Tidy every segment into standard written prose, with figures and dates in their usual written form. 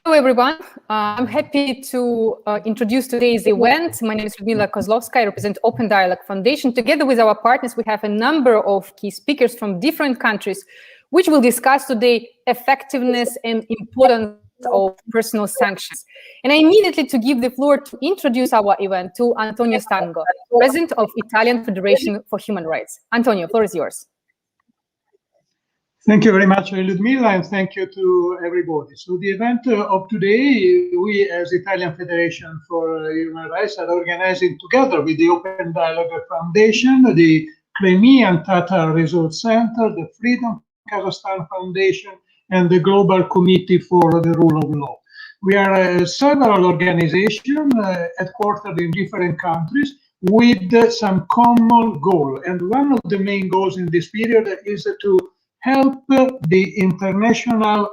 Hello, everyone. I'm happy to introduce today's event. My name is Ludmila Kozlovska. I represent Open Dialogue Foundation. Together with our partners, we have a number of key speakers from different countries, which will discuss today effectiveness and importance of personal sanctions. And I immediately to give the floor to introduce our event to Antonio Stango, President of Italian Federation for Human Rights. Antonio, floor is yours. Thank you very much, Ludmila, and thank you to everybody. So the event of today, we as Italian Federation for Human Rights are organizing together with the Open Dialogue Foundation, the Crimean Tatar Resource Center, the Freedom Kazakhstan Foundation, and the Global Committee for the Rule of Law. We are several organizations headquartered in different countries with some common goal. And one of the main goals in this period is to help the international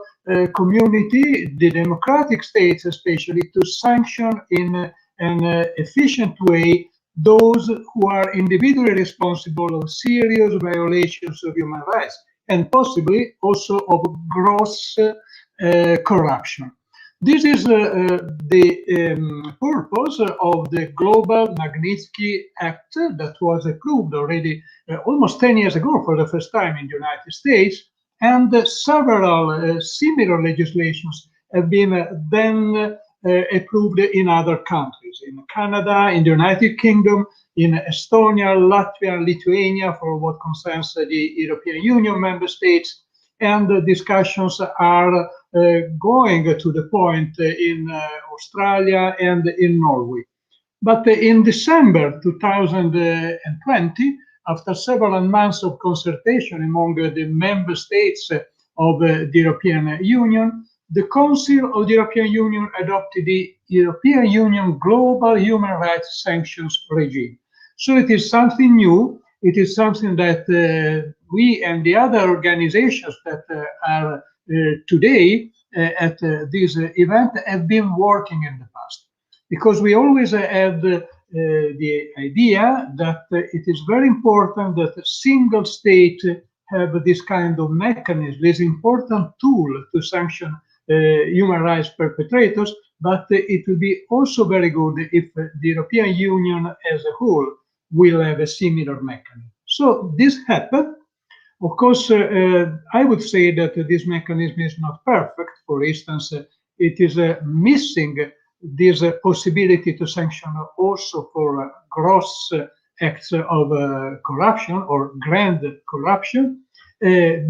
community, the democratic states especially, to sanction in an efficient way those who are individually responsible of serious violations of human rights and possibly also of gross corruption. This is the purpose of the Global Magnitsky Act that was approved already almost 10 years ago for the first time in the United States, and several similar legislations have been then approved in other countries, in Canada, in the United Kingdom, in Estonia, Latvia, Lithuania, for what concerns the European Union member states, and the discussions are going to the point in Australia and in Norway. But in December 2020, after several months of consultation among the member states of the European Union, the Council of the European Union adopted the European Union Global Human Rights Sanctions regime. So it is something new. It is something that we and the other organizations that are today at this event have been working in the past. Because we always had the idea that it is very important that a single state have this kind of mechanism, this important tool to sanction human rights perpetrators, but it will be also very good if the European Union as a whole will have a similar mechanism. So this happened. Of course, I would say that this mechanism is not perfect. For instance, it is missing this possibility to sanction also for gross acts of corruption or grand corruption,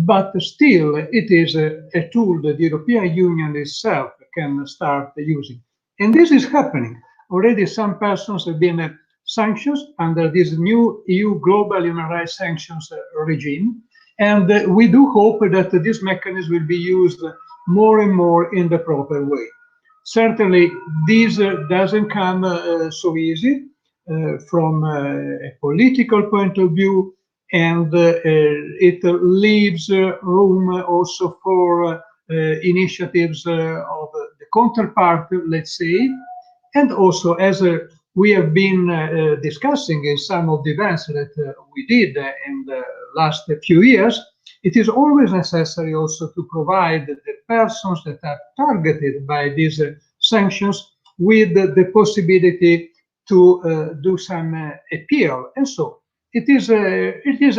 but still it is a tool that the European Union itself can start using. And this is happening. Already some persons have been sanctioned under this new EU Global Human Rights Sanctions regime. And we do hope that this mechanism will be used more and more in the proper way. Certainly, this doesn't come so easy from a political point of view, and it leaves room also for initiatives of the counterpart, let's say, and also as we have been discussing in some of the events that we did in the last few years, it is always necessary also to provide the persons that are targeted by these sanctions with the possibility to do some appeal. And so it is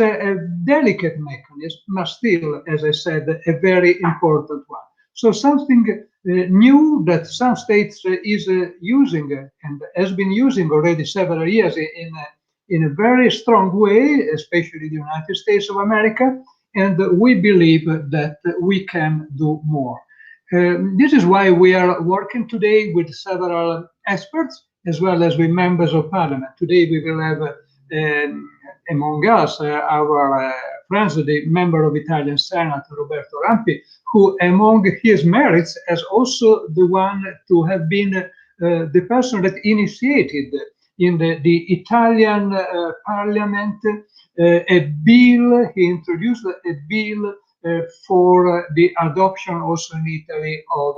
a delicate mechanism, but still, as I said, a very important one. So something new that some states is using and has been using already several years in a very strong way, especially the United States of America, and we believe that we can do more. This is why we are working today with several experts as well as with members of parliament. Today we will have among us our friends, the member of Italian Senate, Roberto Rampi, who among his merits has also the one to have been the person that initiated in the Italian parliament a bill. He introduced a bill for the adoption also in Italy of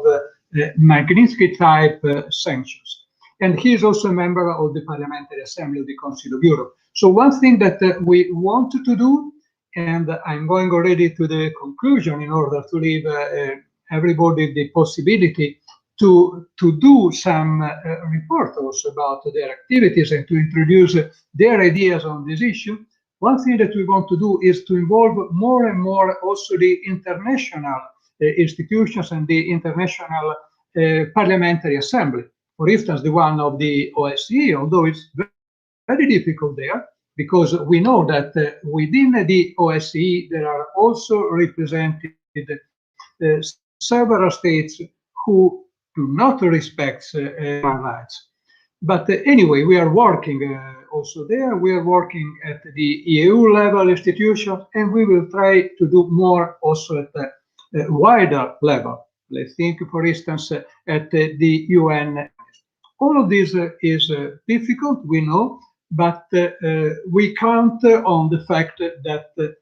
Magnitsky type sanctions. And he is also a member of the Parliamentary Assembly of the Council of Europe. So one thing that we want to do, and I'm going already to the conclusion in order to leave everybody the possibility to do some report also about their activities and to introduce their ideas on this issue. One thing that we want to do is to involve more and more also the international institutions and the international parliamentary assembly. For instance, the one of the OSCE, although it's very difficult there, because we know that within the OSCE there are also represented several states who do not respect human rights. But anyway, we are working also there. We are working at the EU level institutions, and we will try to do more also at a wider level. Let's think, for instance, at the UN. All of this is difficult, we know, but we count on the fact that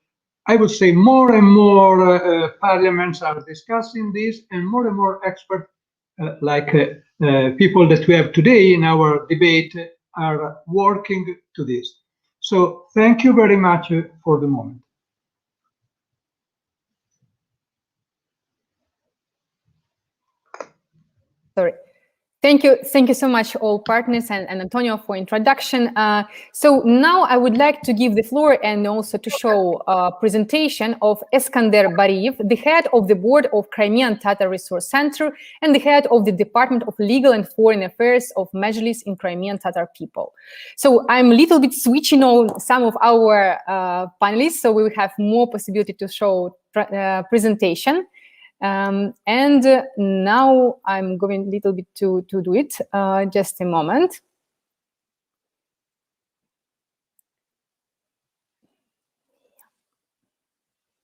I would say more and more parliaments are discussing this, and more experts like people that we have today in our debate are working to this. So thank you very much for the moment. Sorry. Thank you so much, all partners, and Antonio for introduction. So now I would like to give the floor and also to show a presentation of Eskander Bariyev, the head of the board of Crimean Tatar Resource Center and the head of the Department of Legal and Foreign Affairs of Majlis in Crimean Tatar people. So I'm a little bit switching on some of our panelists, so we will have more possibility to show presentation. And now I'm going a little bit to do it. Just a moment.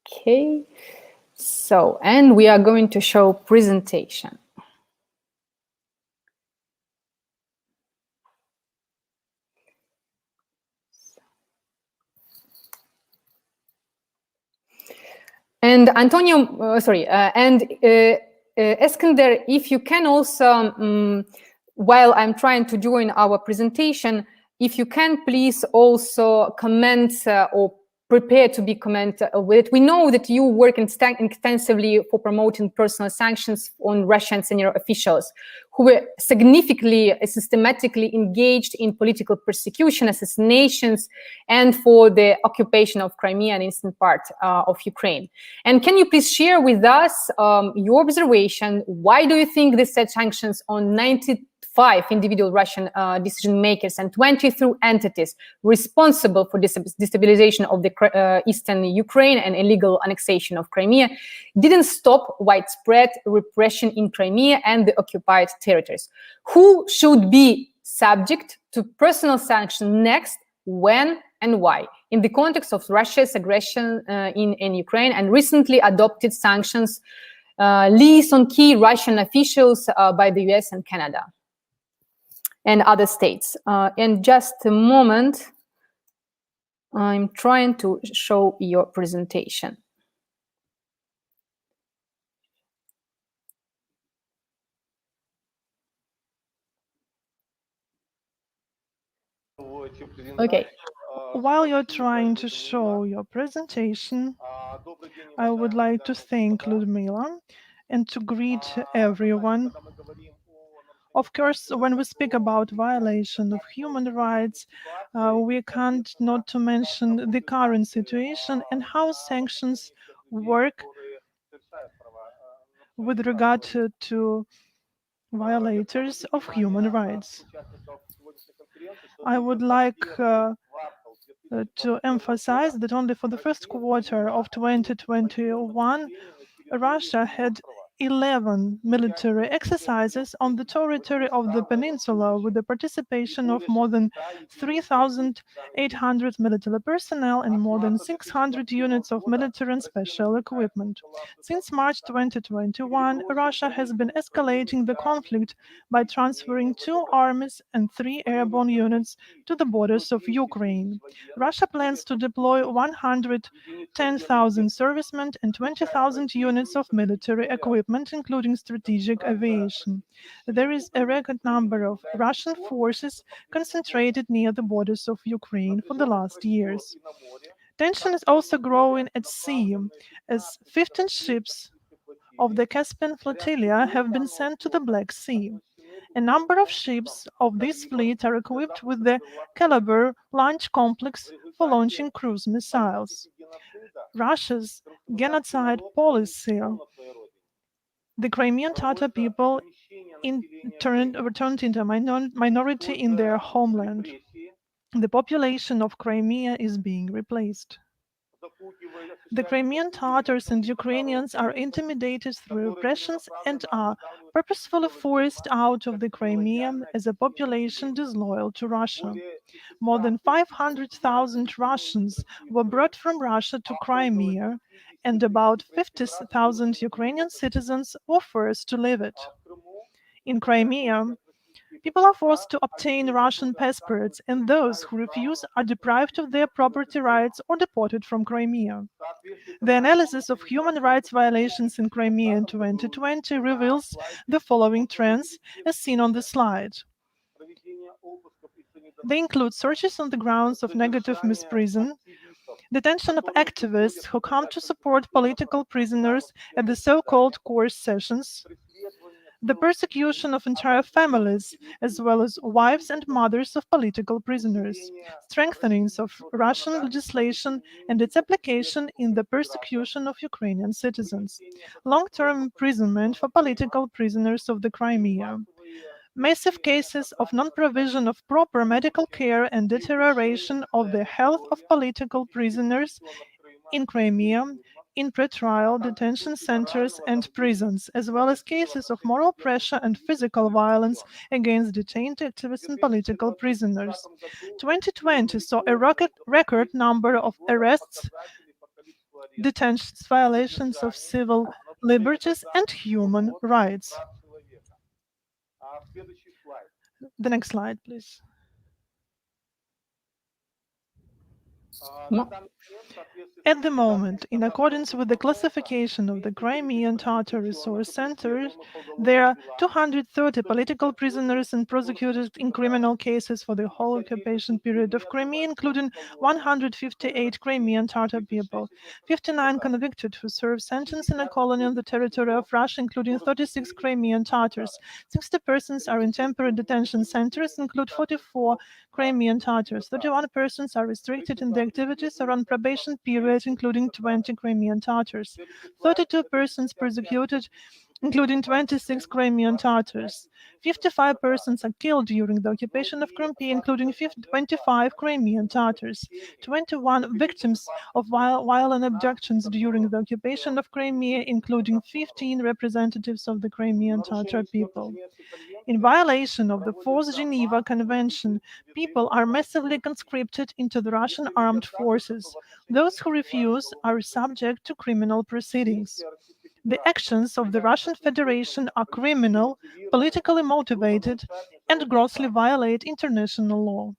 Okay. So, and we are going to show presentation. And Antonio, Eskander, if you can also, while I'm trying to join our presentation, if you can please also comment or prepare to be commented with. We know that you work extensively for promoting personal sanctions on Russian senior officials who were significantly, systematically engaged in political persecution, assassinations, and for the occupation of Crimea and eastern part of Ukraine. And can you please share with us your observation? Why do you think they set sanctions on 95 individual Russian decision makers and 23 entities responsible for destabilization of the eastern Ukraine and illegal annexation of Crimea didn't stop widespread repression in Crimea and the occupied territories? Who should be subject to personal sanction next, when and why, in the context of Russia's aggression in Ukraine and recently adopted sanctions leased on key Russian officials by the US and Canada and other states? In just a moment, I'm trying to show your presentation. Okay. While you're trying to show your presentation, I would like to thank Ludmila and to greet everyone. Of course, when we speak about violation of human rights, we can't not to mention the current situation and how sanctions work with regard to violators of human rights. I would like to emphasize that only for the first quarter of 2021, Russia had 11 military exercises on the territory of the peninsula with the participation of more than 3,800 military personnel and more than 600 units of military and special equipment. Since March 2021, Russia has been escalating the conflict by transferring 2 armies and 3 airborne units to the borders of Ukraine. Russia plans to deploy 110,000 servicemen and 20,000 units of military equipment, including strategic aviation. There is a record number of Russian forces concentrated near the borders of Ukraine for the last years. Tension is also growing at sea, as 15 ships of the Caspian flotilla have been sent to the Black Sea. A number of ships of this fleet are equipped with the Caliber launch complex for launching cruise missiles. Russia's genocide policy, the Crimean Tatar people returned into a minority in their homeland. The population of Crimea is being replaced. The Crimean Tatars and Ukrainians are intimidated through repressions and are purposefully forced out of the Crimea as a population disloyal to Russia. More than 500,000 Russians were brought from Russia to Crimea, and about 50,000 Ukrainian citizens were forced to leave it. In Crimea, people are forced to obtain Russian passports, and those who refuse are deprived of their property rights or deported from Crimea. The analysis of human rights violations in Crimea in 2020 reveals the following trends, as seen on the slide. They include searches on the grounds of negative misprision, detention of activists who come to support political prisoners at the so-called court sessions, the persecution of entire families, as well as wives and mothers of political prisoners, strengthenings of Russian legislation and its application in the persecution of Ukrainian citizens, long-term imprisonment for political prisoners of the Crimea, massive cases of non-provision of proper medical care and deterioration of the health of political prisoners in Crimea, in pretrial detention centers and prisons, as well as cases of moral pressure and physical violence against detained activists and political prisoners. 2020 saw a record number of arrests, detentions, violations of civil liberties and human rights. The next slide, please. At the moment, in accordance with the classification of the Crimean Tatar Resource Center, there are 230 political prisoners and prosecuted in criminal cases for the whole occupation period of Crimea, including 158 Crimean Tatar people, 59 convicted who served sentence in a colony on the territory of Russia, including 36 Crimean Tatars. 60 persons are in temporary detention centers, include 44 Crimean Tatars. 31 persons are restricted in the activities or on probation period, including 20 Crimean Tatars. 32 persons persecuted, including 26 Crimean Tatars. 55 persons are killed during the occupation of Crimea, including 25 Crimean Tatars. 21 victims of violent abductions during the occupation of Crimea, including 15 representatives of the Crimean Tatar people. In violation of the Fourth Geneva Convention, people are massively conscripted into the Russian armed forces. Those who refuse are subject to criminal proceedings. The actions of the Russian Federation are criminal, politically motivated, and grossly violate international law.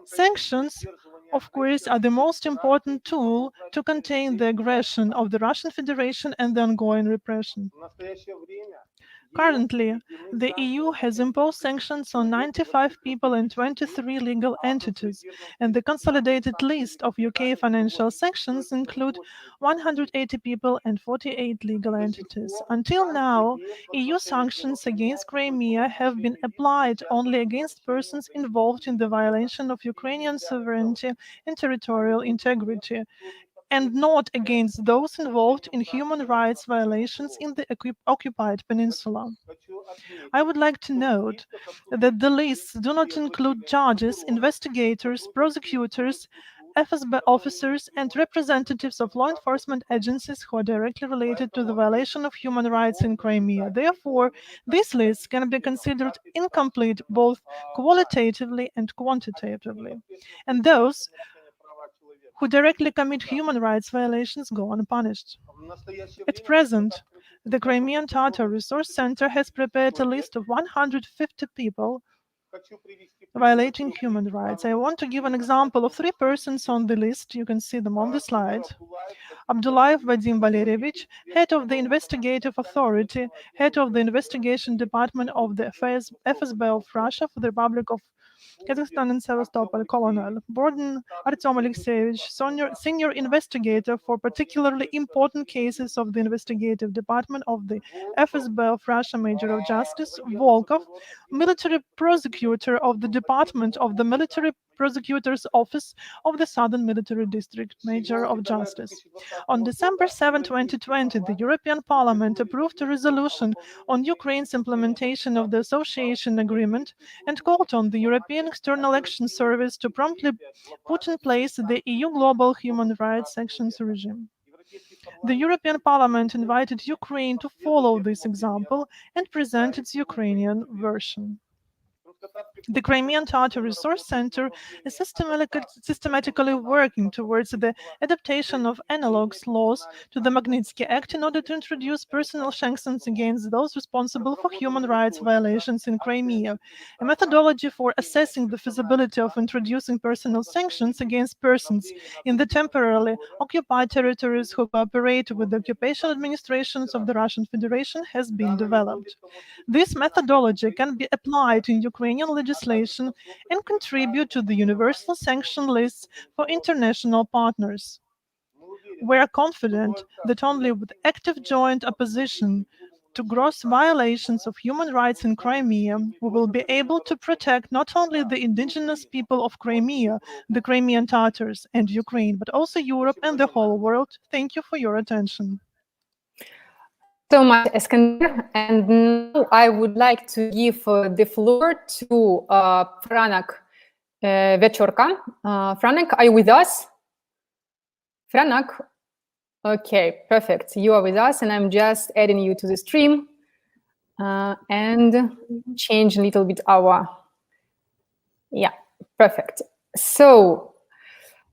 Sanctions, of course, are the most important tool to contain the aggression of the Russian Federation and the ongoing repression. Currently, the EU has imposed sanctions on 95 people and 23 legal entities, and the consolidated list of UK financial sanctions include 180 people and 48 legal entities. Until now, EU sanctions against Crimea have been applied only against persons involved in the violation of Ukrainian sovereignty and territorial integrity, and not against those involved in human rights violations in the occupied peninsula. I would like to note that the lists do not include judges, investigators, prosecutors, FSB officers, and representatives of law enforcement agencies who are directly related to the violation of human rights in Crimea. Therefore, these lists can be considered incomplete both qualitatively and quantitatively, and those who directly commit human rights violations go unpunished. At present, the Crimean Tatar Resource Center has prepared a list of 150 people violating human rights. I want to give an example of 3 persons on the list. You can see them on the slide. Abdullayev Vadim Valerievich, head of the investigative authority, head of the investigation department of the FSB of Russia for the Republic of Kazakhstan and Sevastopol, Colonel Borden Artyom Alexeyevich, senior investigator for particularly important cases of the investigative department of the FSB of Russia, Major of Justice Volkov, military prosecutor of the Department of the Military Prosecutor's Office of the Southern Military District, Major of Justice. On December 7, 2020, the European Parliament approved a resolution on Ukraine's implementation of the Association Agreement and called on the European External Action Service to promptly put in place the EU Global Human Rights Sanctions regime. The European Parliament invited Ukraine to follow this example and present its Ukrainian version. The Crimean Tatar Resource Center is systematically working towards the adaptation of analogs laws to the Magnitsky Act in order to introduce personal sanctions against those responsible for human rights violations in Crimea, a methodology for assessing the feasibility of introducing personal sanctions against persons in the temporarily occupied territories who cooperate with the occupation administrations of the Russian Federation has been developed. This methodology can be applied in Ukrainian legislation and contribute to the universal sanction lists for international partners. We are confident that only with active joint opposition to gross violations of human rights in Crimea, we will be able to protect not only the indigenous people of Crimea, the Crimean Tatars and Ukraine, but also Europe and the whole world. Thank you for your attention. So much, Eskander. And now I would like to give the floor to Franak Vechorka. Franak, are you with us? Franak? Okay, perfect. You are with us, and I'm just adding you to the stream and change a little bit our... Yeah, perfect. So,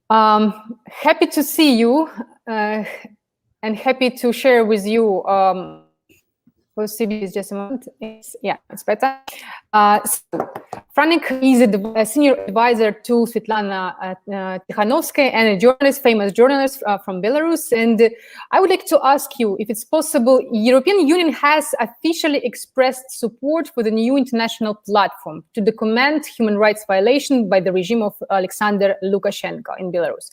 happy to see you. And happy to share with you. Possibly just a moment. It's better. So, Franek is a senior advisor to Svetlana Tikhanovskaya and a journalist, famous journalist from Belarus. And I would like to ask you if it's possible. European Union has officially expressed support for the new international platform to document human rights violation by the regime of Alexander Lukashenko in Belarus.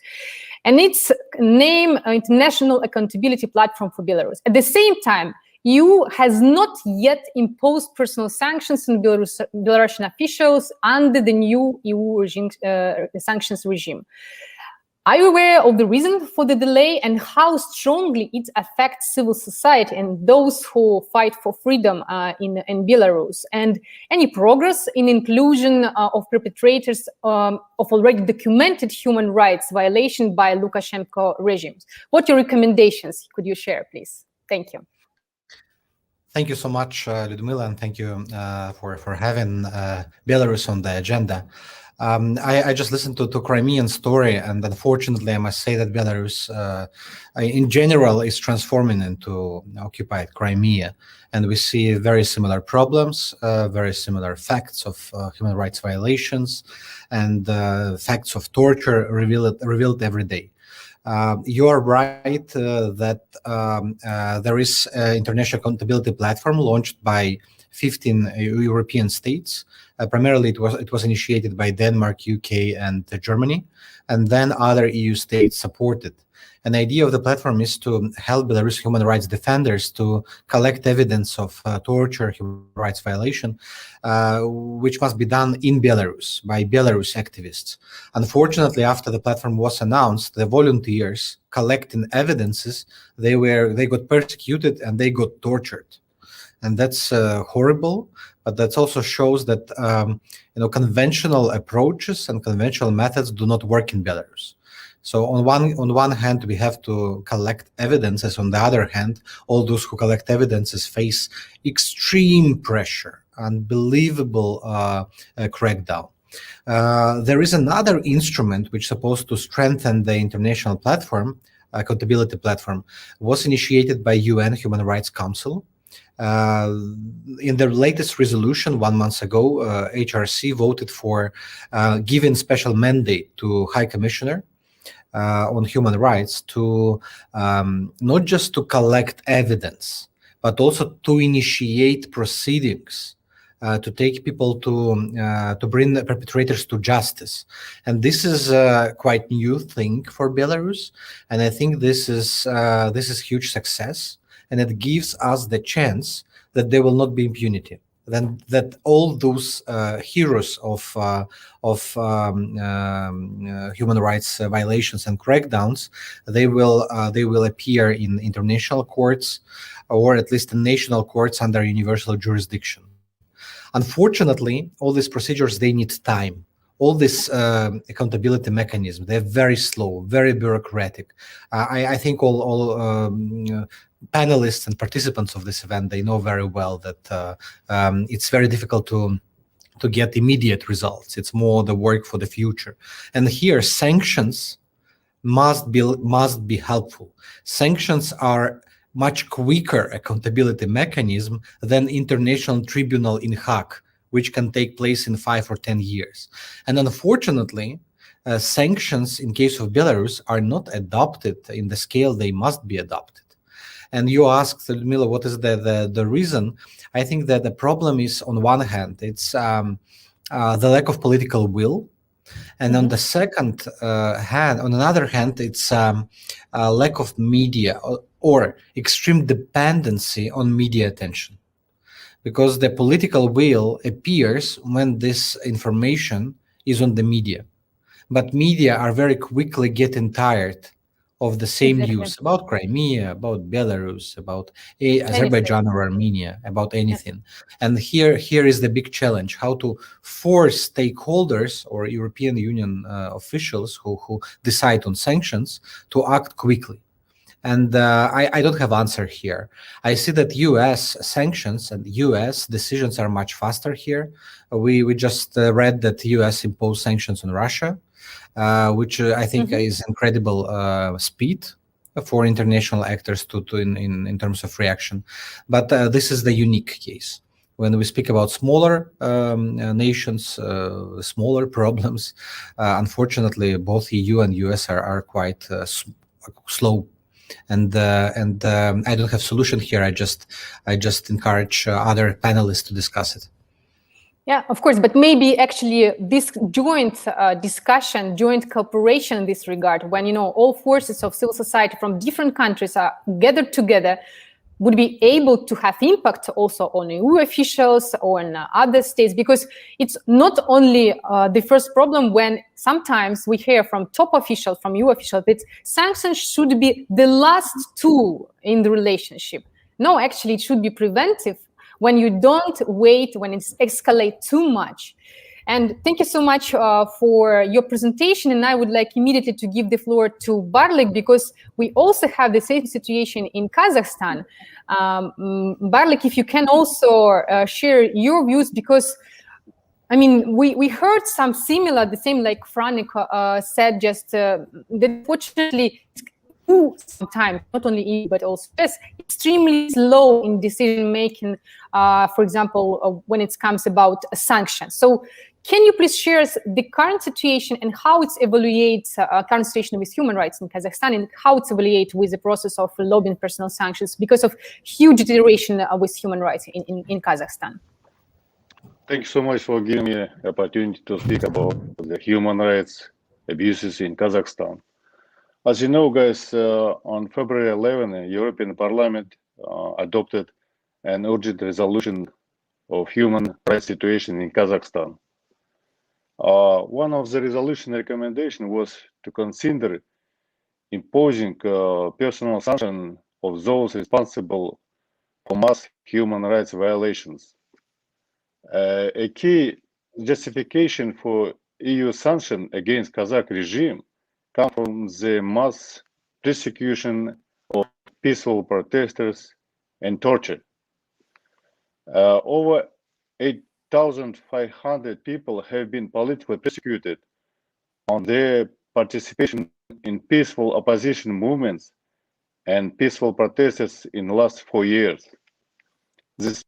And its name, International Accountability Platform for Belarus. At the same time, EU has not yet imposed personal sanctions on Belarusian officials under the new EU regime, sanctions regime. Are you aware of the reason for the delay and how strongly it affects civil society and those who fight for freedom in Belarus? And any progress in inclusion of perpetrators of already documented human rights violation by Lukashenko regimes? What are your recommendations? Could you share, please? Thank you. Thank you so much, Lyudmila, and thank you for having Belarus on the agenda. I just listened to Crimean story, and unfortunately, I must say that Belarus, in general, is transforming into occupied Crimea, and we see very similar problems, very similar facts of human rights violations, and facts of torture revealed every day. You are right that there is an international accountability platform launched by 15 European states. Primarily, it was initiated by Denmark, UK, and Germany, and then other EU states supported. And the idea of the platform is to help Belarus human rights defenders to collect evidence of torture, human rights violation, which must be done in Belarus by Belarus activists. Unfortunately, after the platform was announced, the volunteers collecting evidences, they got persecuted and they got tortured. And that's horrible, but that also shows that conventional approaches and conventional methods do not work in Belarus. So on one hand, we have to collect evidences. On the other hand, all those who collect evidences face extreme pressure, unbelievable crackdown. There is another instrument which is supposed to strengthen the international platform, accountability platform, was initiated by UN Human Rights Council. In their latest resolution 1 month ago, HRC voted for giving special mandate to High Commissioner on human rights to not just to collect evidence, but also to initiate proceedings to take people to bring the perpetrators to justice. And this is quite new thing for Belarus, and I think this is huge success, and it gives us the chance that there will not be impunity. Then that all those heroes of human rights violations and crackdowns, they will appear in international courts, or at least in national courts under universal jurisdiction. Unfortunately, all these procedures, they need time. All this accountability mechanism, they're very slow, very bureaucratic. I think all panelists and participants of this event, they know very well that it's very difficult to get immediate results. It's more the work for the future. And here, sanctions must be helpful. Sanctions are much quicker accountability mechanism than international tribunal in Hague, which can take place in 5 or 10 years. And unfortunately, sanctions in case of Belarus are not adopted in the scale they must be adopted. And you asked, Ludmila, what is the reason? I think that the problem is, on one hand, it's the lack of political will. And on the second hand, on another hand, it's a lack of media or extreme dependency on media attention. Because the political will appears when this information is on the media. But media are very quickly getting tired of the same news about Crimea, about Belarus, about Azerbaijan or Armenia, about anything. And here is the big challenge: how to force stakeholders or European Union officials who decide on sanctions to act quickly. And I don't have answer here. I see that U.S. sanctions and U.S. decisions are much faster here. We just read that U.S. imposed sanctions on Russia, which I think is incredible speed for international actors in terms of reaction. But this is the unique case. When we speak about smaller nations, smaller problems, unfortunately, both EU and US are quite slow. And I don't have solution here. I just encourage other panelists to discuss it. Yeah, of course, but maybe actually this joint discussion, joint cooperation in this regard, when all forces of civil society from different countries are gathered together, would be able to have impact also on EU officials or on other states, because it's not only the first problem when sometimes we hear from top officials, from EU officials, that sanctions should be the last tool in the relationship. No, actually, it should be preventive when you don't wait, when it's escalate too much. And thank you so much for your presentation. And I would like immediately to give the floor to Barlik, because we also have the same situation in Kazakhstan. Barlik, if you can also share your views, because I mean, we heard some similar, the same like Franek said, just that fortunately, sometimes not only EU but also US, extremely slow in decision making, for example, when it comes about sanctions. So can you please share the current situation and how it evaluates current situation with human rights in Kazakhstan, and how it's evaluated with the process of lobbying personal sanctions because of huge deterioration with human rights in Kazakhstan? Thank you so much for giving me the opportunity to speak about the human rights abuses in Kazakhstan. As you know, guys, on February 11, the European Parliament adopted an urgent resolution of human rights situation in Kazakhstan. One of the resolution recommendations was to consider imposing personal sanction of those responsible for mass human rights violations. A key justification for EU sanction against Kazakh regime comes from the mass persecution of peaceful protesters and torture. Over 8,500 people have been politically persecuted on their participation in peaceful opposition movements and peaceful protests in the last 4 years. This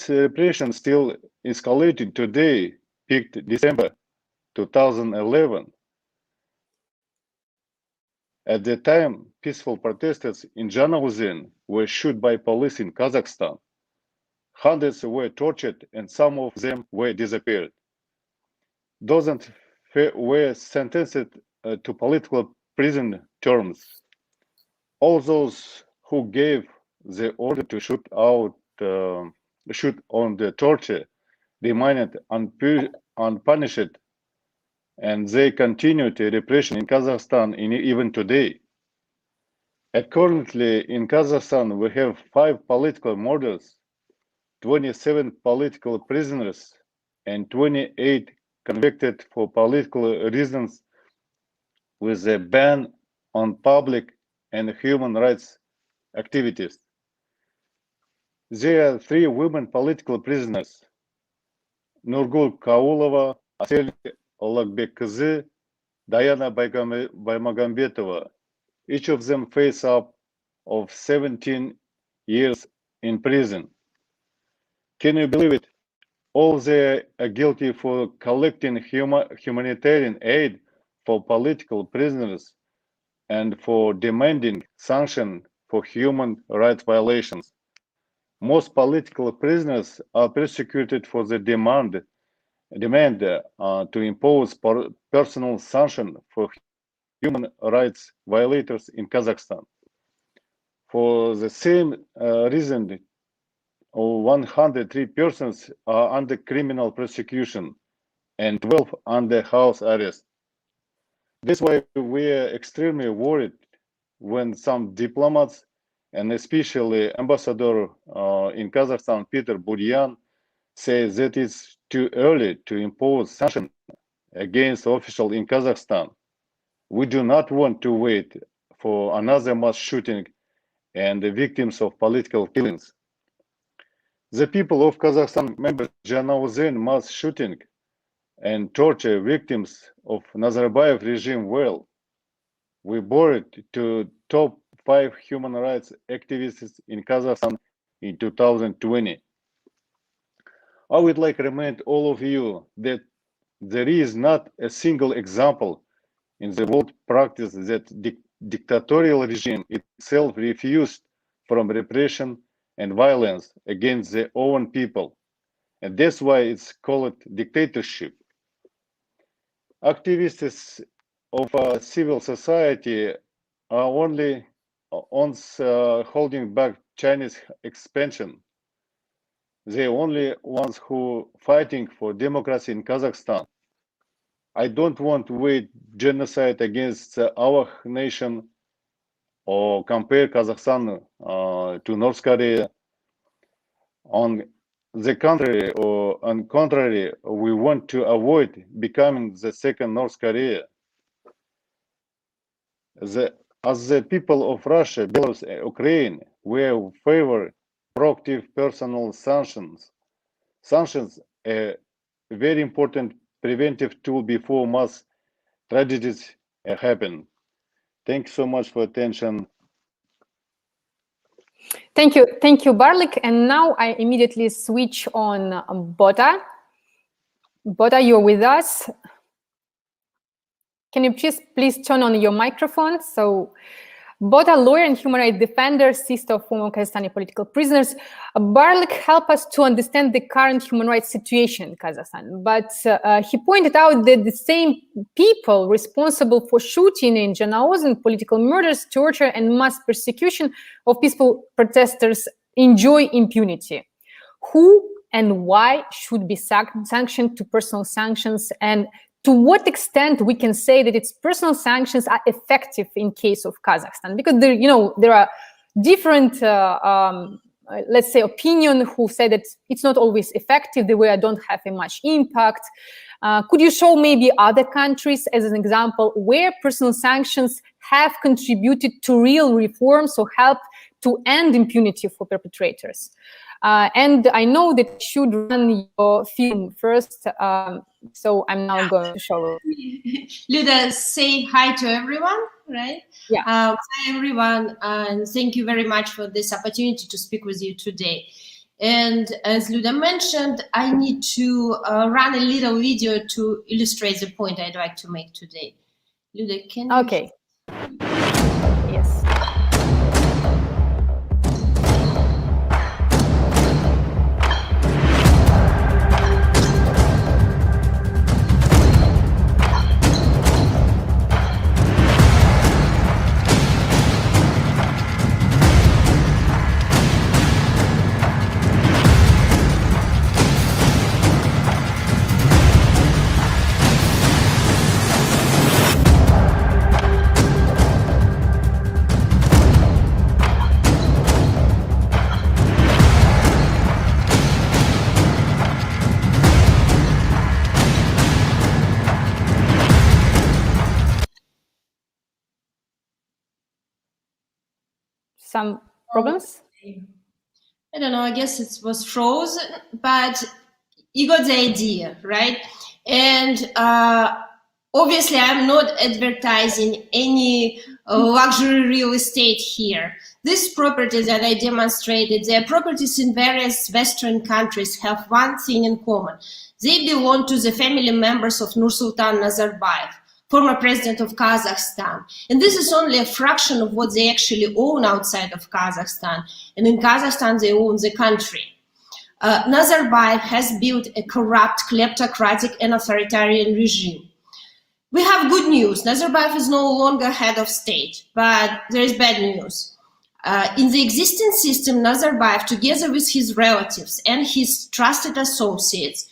repression still escalated today, peaked December 2011. At the time, peaceful protesters in Janauzen were shot by police in Kazakhstan. hundreds were tortured, and some of them were disappeared. Dozens were sentenced to political prison terms. All those who gave the order to shoot on the torture remained unpunished, and they continued repression in Kazakhstan even today. Currently, in Kazakhstan, we have 5 political murders, 27 political prisoners, and 28 convicted for political reasons, with a ban on public and human rights activities. There are 3 women political prisoners: Nurgul Kaulova, Asel Olakbek-kızı, Diana Baymagambetova. Each of them face up of 17 years in prison. Can you believe it? All they are guilty for collecting humanitarian aid for political prisoners and for demanding sanctions for human rights violations. Most political prisoners are persecuted for the demand to impose personal sanction for human rights violators in Kazakhstan. For the same reason, 103 persons are under criminal prosecution and 12 under house arrest. This is why we are extremely worried when some diplomats, and especially Ambassador in Kazakhstan, Peter Buryan, says that it's too early to impose sanctions against officials in Kazakhstan. We do not want to wait for another mass shooting and the victims of political killings. The people of Kazakhstan remember Janauzen mass shooting and torture victims of Nazarbayev regime well. We bore to top 5 human rights activists in Kazakhstan in 2020. I would like to remind all of you that there is not a single example in the world practice that dictatorial regime itself refused from repression and violence against their own people. And that's why it's called dictatorship. Activists of civil society are only holding back Chinese expansion. They're only ones who fighting for democracy in Kazakhstan. I don't want to wage genocide against our nation or compare Kazakhstan to North Korea. On the contrary, we want to avoid becoming the second North Korea. As the people of Russia, Belarus, Ukraine, we favor proactive personal sanctions. Sanctions are a very important preventive tool before mass tragedies happen. Thank you so much for attention. Thank you, Barlik. And now I immediately switch on Bota. Bota, you're with us. Can you please turn on your microphone? So, Bota, lawyer and human rights defender, sister of former Kazakhstani political prisoners. Barlik helped us to understand the current human rights situation in Kazakhstan. But he pointed out that the same people responsible for shooting in Janauzen, political murders, torture, and mass persecution of peaceful protesters enjoy impunity. Who and why should be sanctioned to personal sanctions, and to what extent we can say that its personal sanctions are effective in case of Kazakhstan? Because there are different, let's say, opinion who say that it's not always effective, the way I don't have a much impact. Could you show maybe other countries as an example where personal sanctions have contributed to real reforms or help to end impunity for perpetrators? And I know that you should run your film first, so I'm now going to show you. Luda, say hi to everyone, right? Yeah. Hi, everyone, and thank you very much for this opportunity to speak with you today. And as Luda mentioned, I need to run a little video to illustrate the point I'd like to make today. Luda, can you? Okay. Yes. some problems? I don't know, I guess it was frozen, but you got the idea, right? And obviously, I'm not advertising any luxury real estate here. These properties that I demonstrated, their properties in various Western countries have one thing in common. They belong to the family members of Nursultan Nazarbayev, former president of Kazakhstan. And this is only a fraction of what they actually own outside of Kazakhstan. And in Kazakhstan, they own the country. Nazarbayev has built a corrupt, kleptocratic, and authoritarian regime. We have good news. Nazarbayev is no longer head of state, but there is bad news. In the existing system, Nazarbayev, together with his relatives and his trusted associates,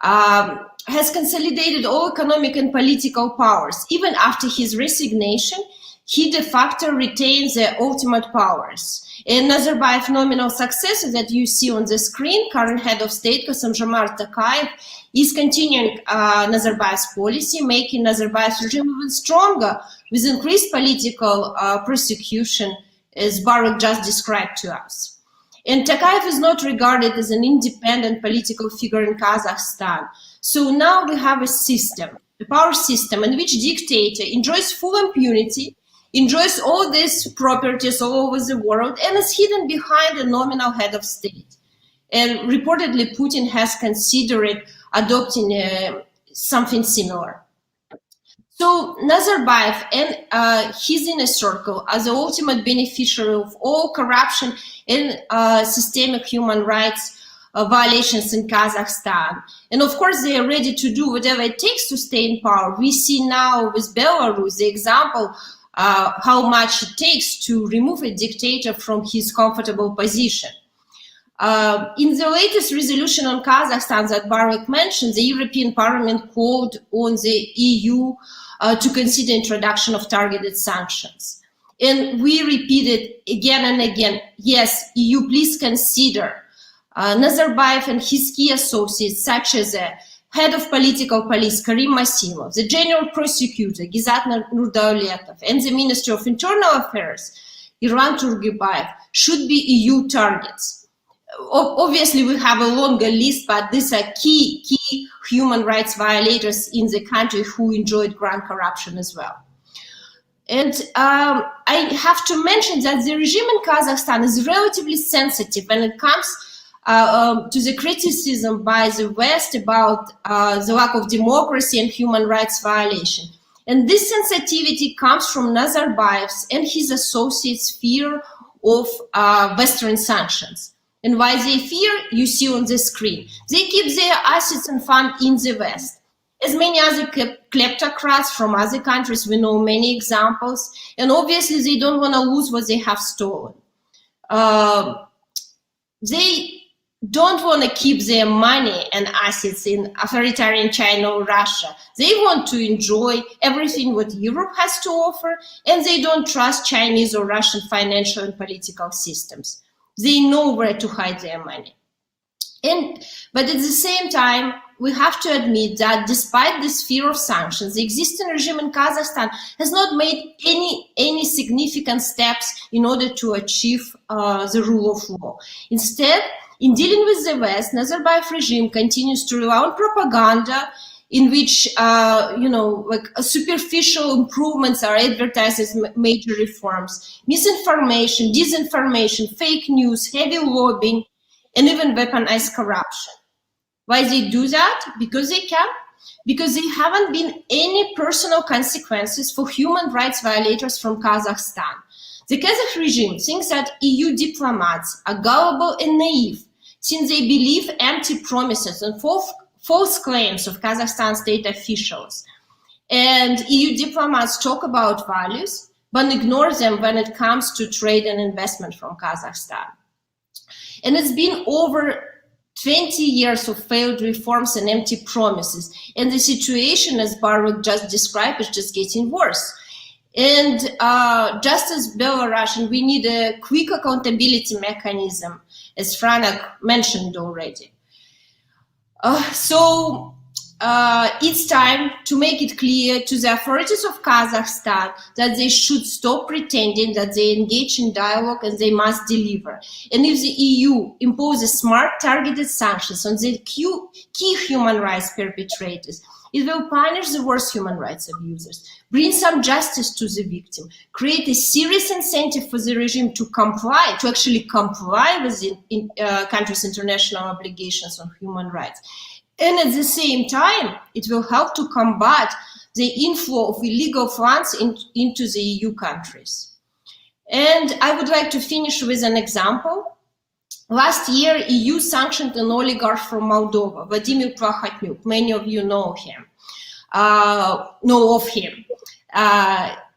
has consolidated all economic and political powers. Even after his resignation, he de facto retains the ultimate powers. And Nazarbayev's nominal successor that you see on the screen, current head of state, Kassym-Jomart Tokayev, is continuing Nazarbayev's policy, making Nazarbayev's regime even stronger with increased political persecution, as Baruch just described to us. And Tokayev is not regarded as an independent political figure in Kazakhstan. So now we have a system, a power system, in which dictator enjoys full impunity, enjoys all these properties all over the world, and is hidden behind a nominal head of state. And reportedly, Putin has considered adopting something similar. So Nazarbayev and his inner circle are the ultimate beneficiary of all corruption and systemic human rights violations in Kazakhstan. And of course, they are ready to do whatever it takes to stay in power. We see now with Belarus the example how much it takes to remove a dictator from his comfortable position. In the latest resolution on Kazakhstan that Baruch mentioned, the European Parliament called on the EU to consider introduction of targeted sanctions. And we repeated again and again, yes, EU, please consider. Nazarbayev and his key associates, such as the head of political police, Karim Masimov, the general prosecutor, Gizat Nurdauletov, and the Minister of Internal Affairs, Irvan Turgebayev, should be EU targets. Obviously, we have a longer list, but these are key human rights violators in the country who enjoyed grand corruption as well. And I have to mention that the regime in Kazakhstan is relatively sensitive when it comes to the criticism by the West about the lack of democracy and human rights violation. And this sensitivity comes from Nazarbayev's and his associates' fear of Western sanctions. And why they fear, you see on the screen. They keep their assets and funds in the West. As many other kleptocrats from other countries, we know many examples, and obviously they don't want to lose what they have stolen. They don't want to keep their money and assets in authoritarian China or Russia. They want to enjoy everything what Europe has to offer, and they don't trust Chinese or Russian financial and political systems. They know where to hide their money. But at the same time, we have to admit that despite this fear of sanctions, the existing regime in Kazakhstan has not made any significant steps in order to achieve the rule of law. Instead, in dealing with the West, Nazarbayev regime continues to rely on propaganda in which, superficial improvements are advertised as major reforms, misinformation, disinformation, fake news, heavy lobbying, and even weaponized corruption. Why they do that? Because they can. Because there haven't been any personal consequences for human rights violators from Kazakhstan. The Kazakh regime thinks that EU diplomats are gullible and naive, since they believe empty promises and false claims of Kazakhstan state officials. And EU diplomats talk about values, but ignore them when it comes to trade and investment from Kazakhstan. And it's been over 20 years of failed reforms and empty promises. And the situation, as Baruch just described, is just getting worse. And just as Belarus, we need a quick accountability mechanism, as Franak mentioned already. So it's time to make it clear to the authorities of Kazakhstan that they should stop pretending that they engage in dialogue and they must deliver. And if the EU imposes smart targeted sanctions on the key human rights perpetrators, it will punish the worst human rights abusers, bring some justice to the victim, create a serious incentive for the regime to actually comply with the country's international obligations on human rights. And at the same time, it will help to combat the inflow of illegal funds into the EU countries. And I would like to finish with an example. Last year, EU sanctioned an oligarch from Moldova, Vladimir Plakhatnyuk. Many of you know him, know of him.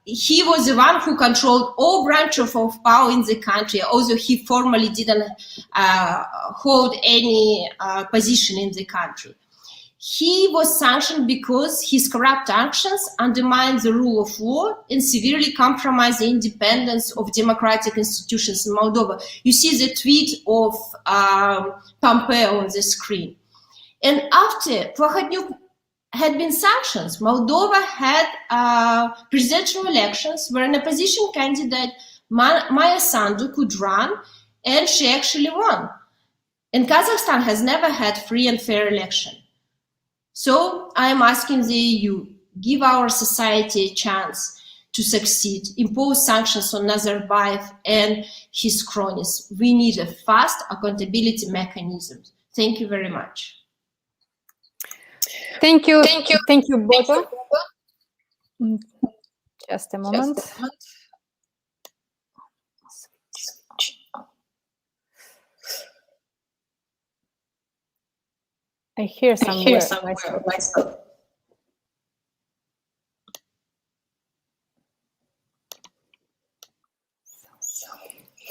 He was the one who controlled all branches of power in the country, although he formally didn't hold any position in the country. He was sanctioned because his corrupt actions undermined the rule of law and severely compromised the independence of democratic institutions in Moldova. You see the tweet of Pompeo on the screen. And after Plakhatnyuk had been sanctioned, Moldova had presidential elections where an opposition candidate, Maya Sandu, could run, and she actually won. And Kazakhstan has never had free and fair election. So I am asking the EU, give our society a chance to succeed, impose sanctions on Nazarbayev and his cronies. We need a fast accountability mechanism. Thank you very much. Thank you, Bota. Just a moment. I hear somewhere myself.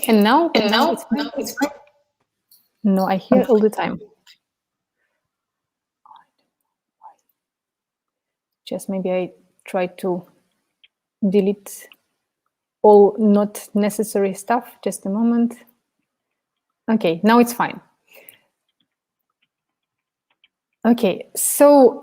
And now it's fine. No, I hear all the time. Just maybe I try to delete all not necessary stuff. Just a moment. Okay, now it's fine. Okay, so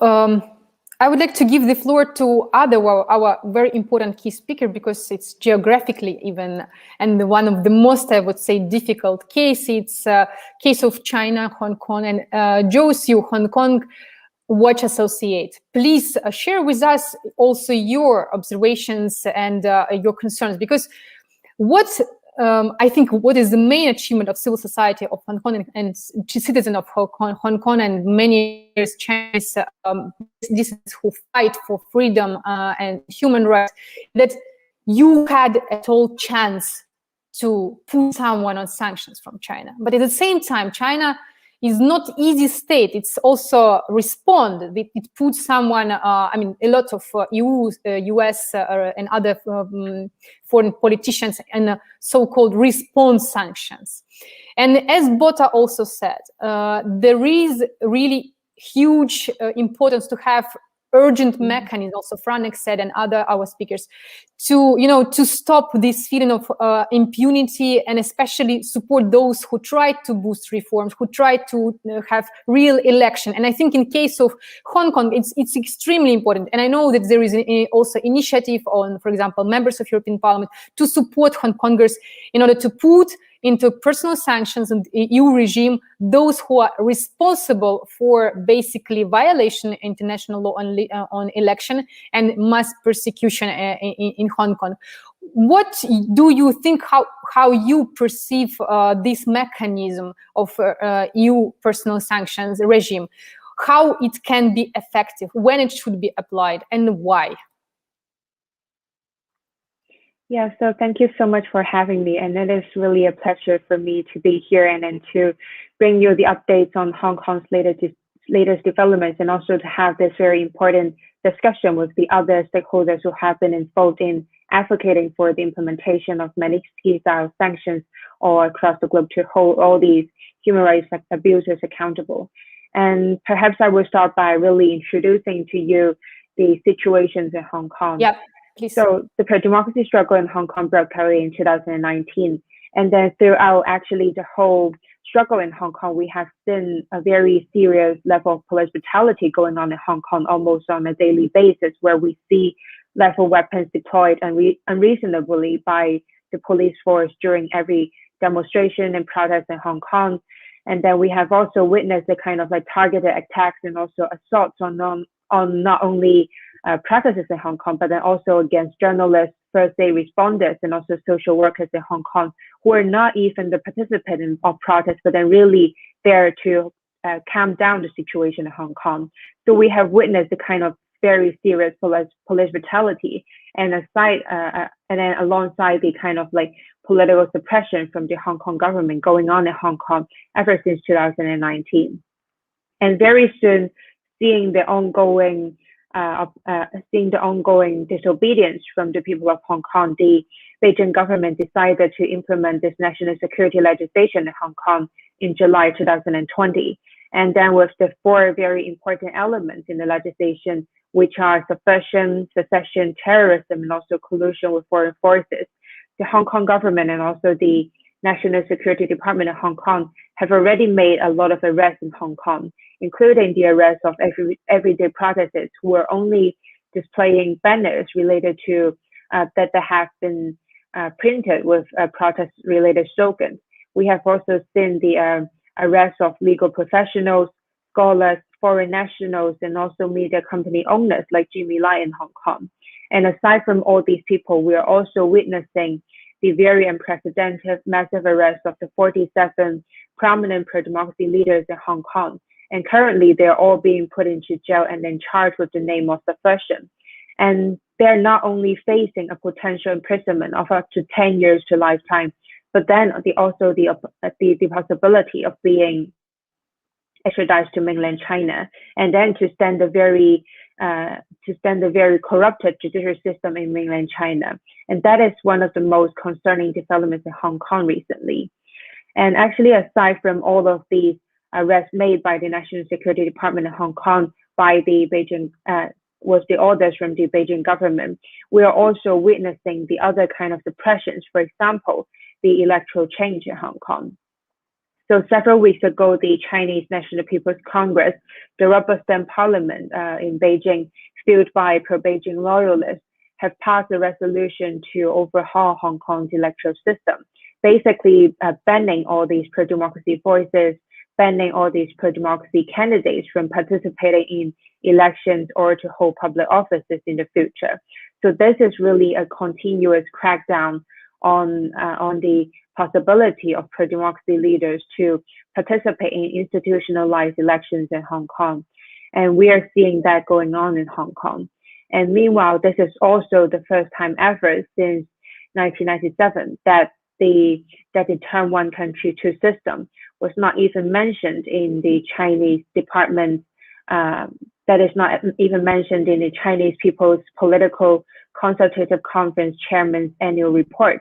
I would like to give the floor to our very important key speaker, because it's geographically even, and one of the most, I would say, difficult case. It's case of China, Hong Kong, and Joe Siu, Hong Kong Watch Associate. Please share with us also your observations and your concerns, because I think what is the main achievement of civil society of Hong Kong and citizens of Hong Kong and many Chinese dissidents who fight for freedom and human rights, that you had at all chance to put someone on sanctions from China. But at the same time, China is not easy state. It's also respond. It puts someone, I mean, a lot of EU, US and other foreign politicians and so-called response sanctions. And as Bota also said, there is really huge importance to have urgent mechanism, also Franek said, and our speakers, to stop this feeling of impunity, and especially support those who try to boost reforms, who try to have real election. And I think in case of Hong Kong, it's extremely important. And I know that there is also initiative on, for example, members of European Parliament to support Hong Kongers in order to put into personal sanctions and EU regime those who are responsible for basically violation of international law on election and mass persecution in Hong Kong. What do you think, how you perceive this mechanism of EU personal sanctions regime, how it can be effective, when it should be applied, and why? Yeah, so thank you so much for having me. And it is really a pleasure for me to be here and then to bring you the updates on Hong Kong's latest developments, and also to have this very important discussion with the other stakeholders who have been involved in advocating for the implementation of Magnitsky-style sanctions all across the globe to hold all these human rights abusers accountable. And perhaps I will start by really introducing to you the situations in Hong Kong. Yep. Please. So the pro-democracy struggle in Hong Kong broke out in 2019. And then throughout actually the whole struggle in Hong Kong, we have seen a very serious level of police brutality going on in Hong Kong almost on a daily basis, where we see lethal weapons deployed unreasonably by the police force during every demonstration and protest in Hong Kong. And then we have also witnessed the kind of like targeted attacks and also assaults on not only protesters in Hong Kong, but then also against journalists, first aid responders, and also social workers in Hong Kong, who are not even the participants of protests, but then really there to calm down the situation in Hong Kong. So we have witnessed the kind of very serious police brutality, and then alongside the kind of like political suppression from the Hong Kong government going on in Hong Kong ever since 2019. And very soon, seeing the ongoing disobedience from the people of Hong Kong, the Beijing government decided to implement this national security legislation in Hong Kong in July 2020. And then with the 4 very important elements in the legislation, which are subversion, secession, terrorism, and also collusion with foreign forces, the Hong Kong government and also the National Security Department of Hong Kong have already made a lot of arrests in Hong Kong, including the arrest of everyday protesters who were only displaying banners related to that have been printed with protest-related slogans. We have also seen the arrest of legal professionals, scholars, foreign nationals, and also media company owners like Jimmy Lai in Hong Kong. And aside from all these people, we are also witnessing the very unprecedented massive arrest of the 47 prominent pro-democracy leaders in Hong Kong. And currently, they're all being put into jail and then charged with the name of subversion. And they're not only facing a potential imprisonment of up to 10 years to lifetime, but then also the possibility of being extradited to mainland China, and then to stand the very corrupted judicial system in mainland China. And that is one of the most concerning developments in Hong Kong recently. And actually, aside from all of these arrests made by the National Security Department in Hong Kong by the Beijing, with the orders from the Beijing government, we are also witnessing the other kind of suppressions. For example, the electoral change in Hong Kong. So several weeks ago, the Chinese National People's Congress, the rubber stamp parliament in Beijing, fueled by pro-Beijing loyalists, have passed a resolution to overhaul Hong Kong's electoral system, basically banning all these pro-democracy voices, banning all these pro-democracy candidates from participating in elections or to hold public offices in the future. So this is really a continuous crackdown on the possibility of pro-democracy leaders to participate in institutionalized elections in Hong Kong. And we are seeing that going on in Hong Kong. And meanwhile, this is also the first time ever since 1997 that the term one country, two system was not even mentioned in the Chinese department, that is not even mentioned in the Chinese People's Political Consultative Conference Chairman's annual report.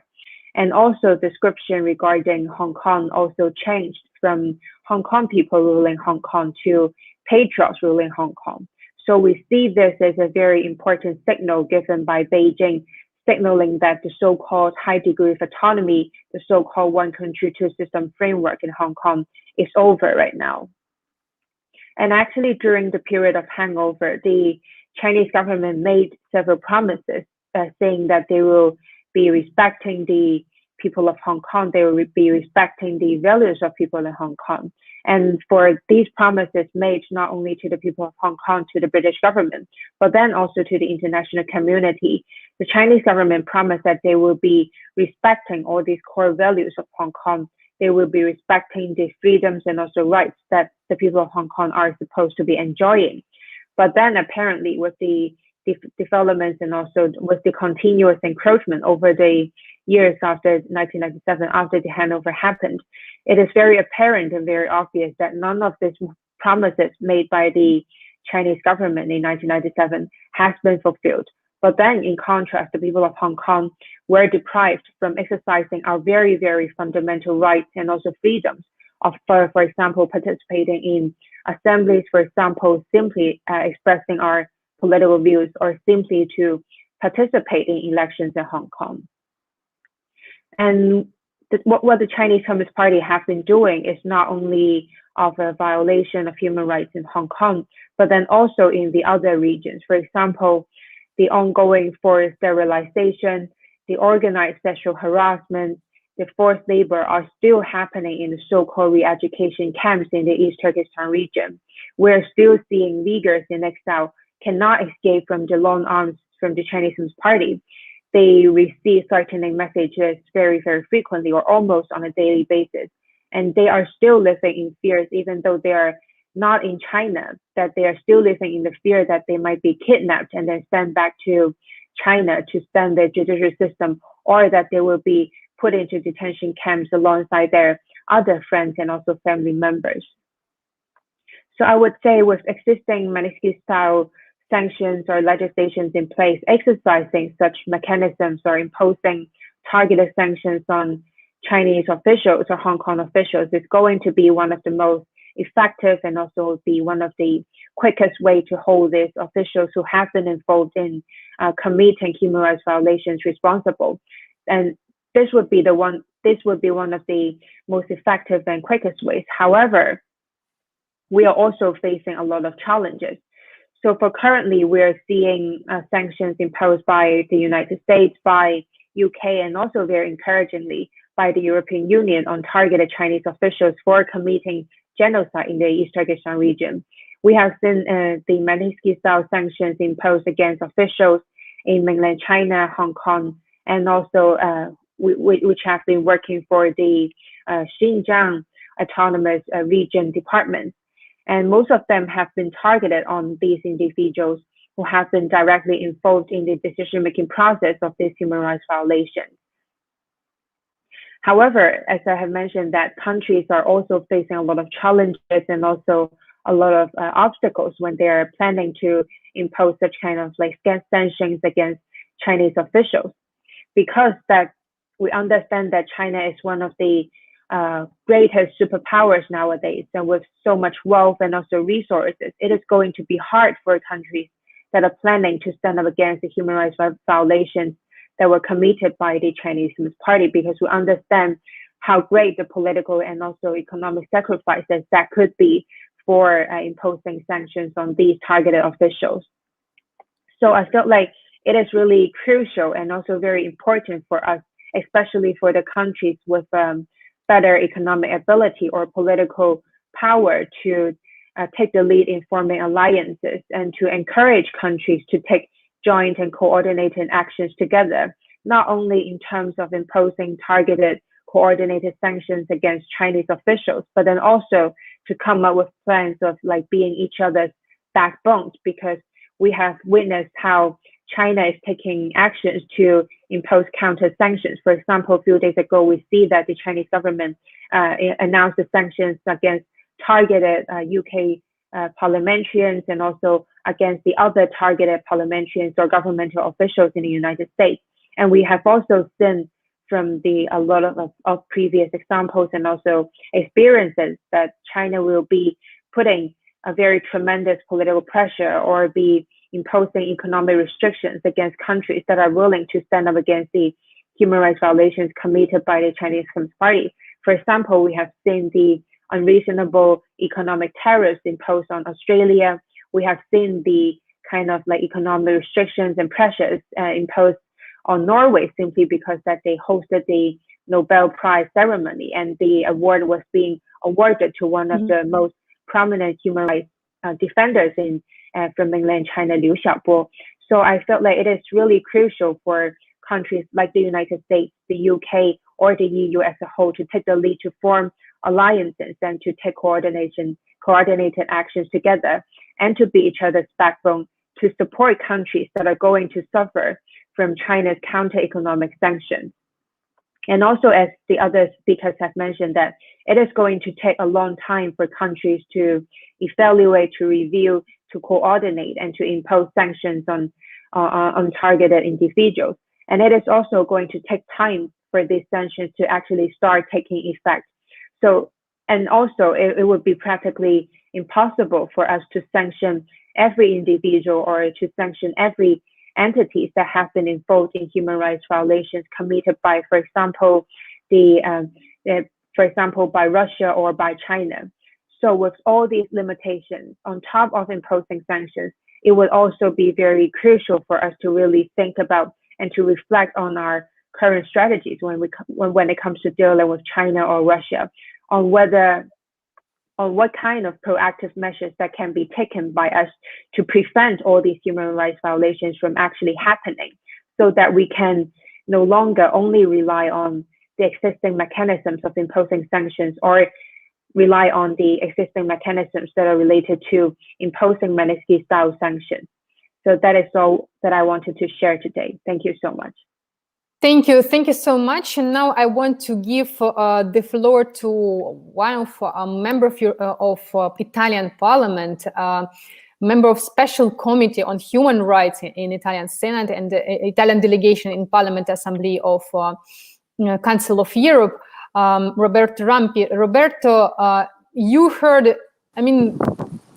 And also description regarding Hong Kong also changed from Hong Kong people ruling Hong Kong to patriots ruling Hong Kong. So we see this as a very important signal given by Beijing, signaling that the so-called high degree of autonomy, the so-called one country, two system framework in Hong Kong is over right now. And actually during the period of hangover, the Chinese government made several promises saying that they will be respecting the people of Hong Kong, they will be respecting the values of people in Hong Kong. And for these promises made not only to the people of Hong Kong, to the British government, but then also to the international community, the Chinese government promised that they will be respecting all these core values of Hong Kong. They will be respecting the freedoms and also rights that the people of Hong Kong are supposed to be enjoying. But then apparently with the developments and also with the continuous encroachment over the years after 1997, after the handover happened, it is very apparent and very obvious that none of these promises made by the Chinese government in 1997 has been fulfilled. But then in contrast, the people of Hong Kong were deprived from exercising our very, very fundamental rights and also freedoms of, for example, participating in assemblies, for example, simply expressing our political views, or simply to participate in elections in Hong Kong. And what the Chinese Communist Party have been doing is not only of a violation of human rights in Hong Kong, but then also in the other regions. For example, the ongoing forced sterilization, the organized sexual harassment, the forced labor are still happening in the so-called re-education camps in the East Turkestan region. We're still seeing Uyghurs in exile cannot escape from the long arms from the Chinese Communist Party. They receive threatening messages very, very frequently or almost on a daily basis. And they are still living in fears, even though they are not in China, that they are still living in the fear that they might be kidnapped and then sent back to China to spend their judicial system, or that they will be put into detention camps alongside their other friends and also family members. So I would say with existing Magnitsky-style sanctions or legislations in place, exercising such mechanisms or imposing targeted sanctions on Chinese officials or Hong Kong officials is going to be one of the most effective and also be one of the quickest way to hold these officials who have been involved in committing human rights violations responsible. And this would be one of the most effective and quickest ways. However, we are also facing a lot of challenges. So for currently, we're seeing sanctions imposed by the United States, by UK, and also very encouragingly by the European Union on targeted Chinese officials for committing genocide in the East Turkestan region. We have seen the Magnitsky-style sanctions imposed against officials in mainland China, Hong Kong, and also which have been working for the Xinjiang autonomous region departments. And most of them have been targeted on these individuals who have been directly involved in the decision-making process of these human rights violations. However, as I have mentioned, that countries are also facing a lot of challenges and also a lot of obstacles when they are planning to impose such kind of like sanctions against Chinese officials, because that we understand that China is one of the greatest superpowers nowadays, and with so much wealth and also resources, it is going to be hard for countries that are planning to stand up against the human rights violations that were committed by the Chinese Communist Party, because we understand how great the political and also economic sacrifices that could be for imposing sanctions on these targeted officials. So I felt like it is really crucial and also very important for us, especially for the countries with better economic ability or political power, to take the lead in forming alliances and to encourage countries to take joint and coordinated actions together, not only in terms of imposing targeted coordinated sanctions against Chinese officials, but then also to come up with plans of like being each other's backbones, because we have witnessed how China is taking actions to impose counter sanctions. For example, a few days ago, we see that the Chinese government announced the sanctions against targeted UK parliamentarians and also against the other targeted parliamentarians or governmental officials in the United States. And we have also seen from a lot of previous examples and also experiences that China will be putting a very tremendous political pressure or be imposing economic restrictions against countries that are willing to stand up against the human rights violations committed by the Chinese Communist Party. For example, we have seen the unreasonable economic tariffs imposed on Australia. We have seen the kind of like economic restrictions and pressures imposed on Norway simply because that they hosted the Nobel Prize ceremony and the award was being awarded to one of the most prominent human rights defenders from mainland China, Liu Xiaobo. So I felt like it is really crucial for countries like the United States, the UK, or the EU as a whole to take the lead to form alliances and to take coordinated actions together and to be each other's backbone to support countries that are going to suffer from China's counter-economic sanctions. And also, as the other speakers have mentioned, that it is going to take a long time for countries to evaluate, to review, to coordinate, and to impose sanctions on targeted individuals. And it is also going to take time for these sanctions to actually start taking effect. So, and also it would be practically impossible for us to sanction every individual or to sanction every entities that have been involved in human rights violations committed by, for example, for example, by Russia or by China. So with all these limitations, on top of imposing sanctions, it would also be very crucial for us to really think about and to reflect on our current strategies when it comes to dealing with China or Russia, on what kind of proactive measures that can be taken by us to prevent all these human rights violations from actually happening, so that we can no longer only rely on the existing mechanisms of imposing sanctions or rely on the existing mechanisms that are related to imposing Magnitsky-style sanctions. So that is all that I wanted to share today. Thank you so much. Thank you so much. And now I want to give the floor to one of a member of Italian Parliament, member of Special Committee on Human Rights in Italian Senate and the Italian delegation in Parliament Assembly of Council of Europe, Roberto Rampi. Roberto, you heard, I mean,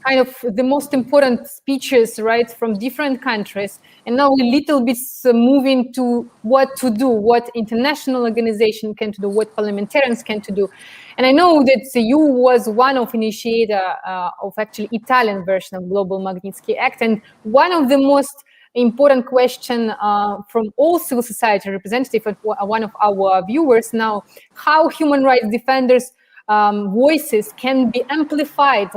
kind of the most important speeches, right, from different countries, and now a little bit moving to what to do, what international organization can do, what parliamentarians can do. And I know that you was one of initiator of actually Italian version of Global Magnitsky Act, and one of the most important question from all civil society representatives, one of our viewers now, how human rights defenders voices can be amplified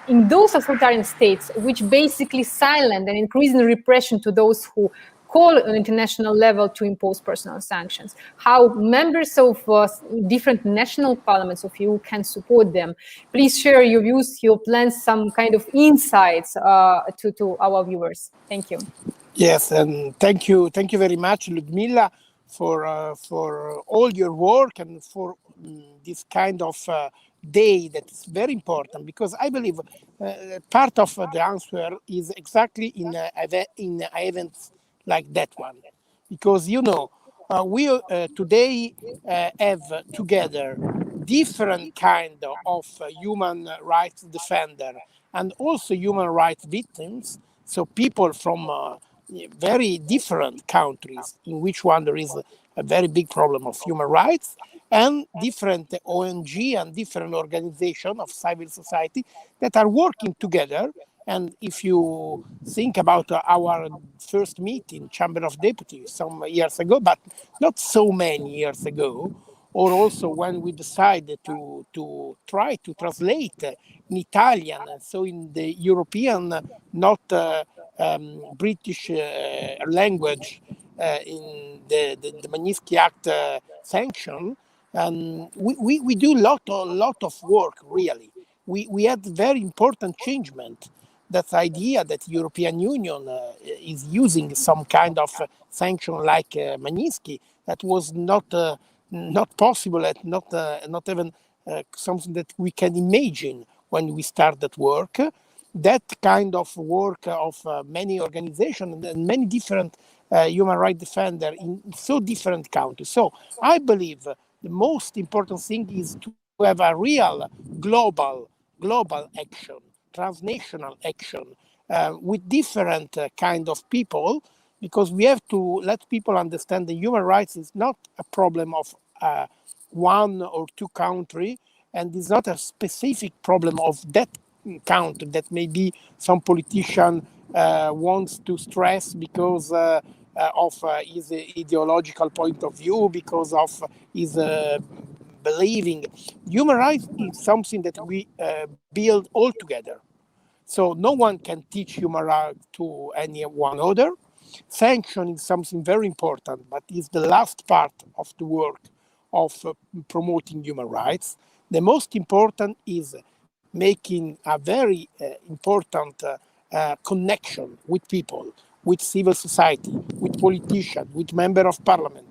in those authoritarian states which basically silent and increasing repression to those who call on international level to impose personal sanctions, how members of different national parliaments of EU can support them. Please share your views, your plans, some kind of insights to our viewers. Thank you. Yes, and thank you very much, Ludmila, for all your work and for this kind of day that is very important, because I believe part of the answer is exactly in events like that one, because we today have together different kind of human rights defender and also human rights victims, so people from very different countries in which one there is a very big problem of human rights, and different ONG and different organizations of civil society that are working together. And if you think about our first meeting, Chamber of Deputies, some years ago, but not so many years ago, or also when we decided to try to translate in Italian, so in the European, not British language, in the Magnitsky Act sanction, we do a lot of work, really. We had very important changement. That idea that the European Union is using some kind of sanction like Magnitsky, that was not possible, and not even something that we can imagine when we started work. That kind of work of many organizations and many different human rights defenders in so different countries. So I believe the most important thing is to have a real global action, transnational action with different kind of people, because we have to let people understand that human rights is not a problem of one or two countries, and it's not a specific problem of that country that maybe some politician wants to stress because of his ideological point of view, because of his believing. Human rights is something that we build all together. So no one can teach human rights to any one other. Sanction is something very important, but it's the last part of the work of promoting human rights. The most important is making a very important connection with people, with civil society, with politicians, with members of parliament.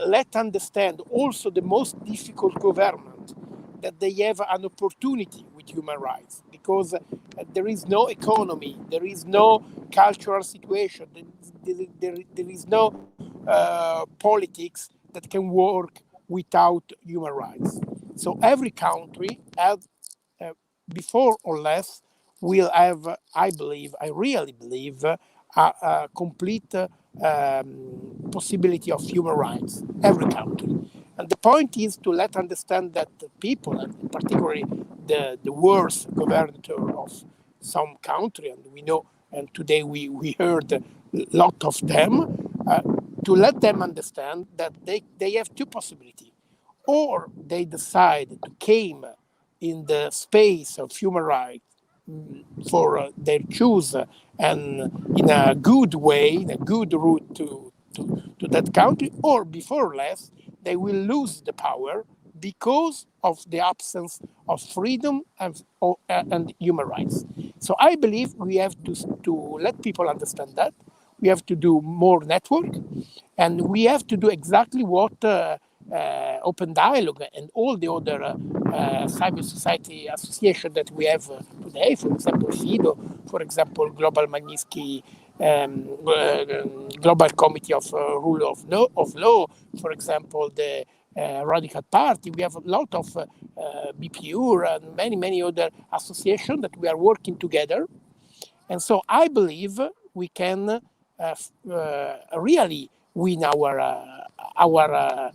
Let understand also the most difficult government that they have an opportunity with human rights, because there is no economy, there is no cultural situation, there is no politics that can work without human rights. So every country, before or less, will have, I really believe, a complete possibility of human rights, every country. And the point is to let understand that the people, and particularly the worst governor of some country, and we know, and today we heard a lot of them, to let them understand that they have two possibilities. Or they decide to came in the space of human rights for their choose and in a good way, in a good route to that country, or before or less, they will lose the power because of the absence of freedom and human rights. So I believe we have to let people understand that. We have to do more network, and we have to do exactly what Open Dialogue and all the other civil society associations that we have today, for example, FIDO, for example, Global Magnitsky, Global Committee of Rule of Law, for example, the Radical Party. We have a lot of BPU and many other associations that we are working together. And so I believe we can really win our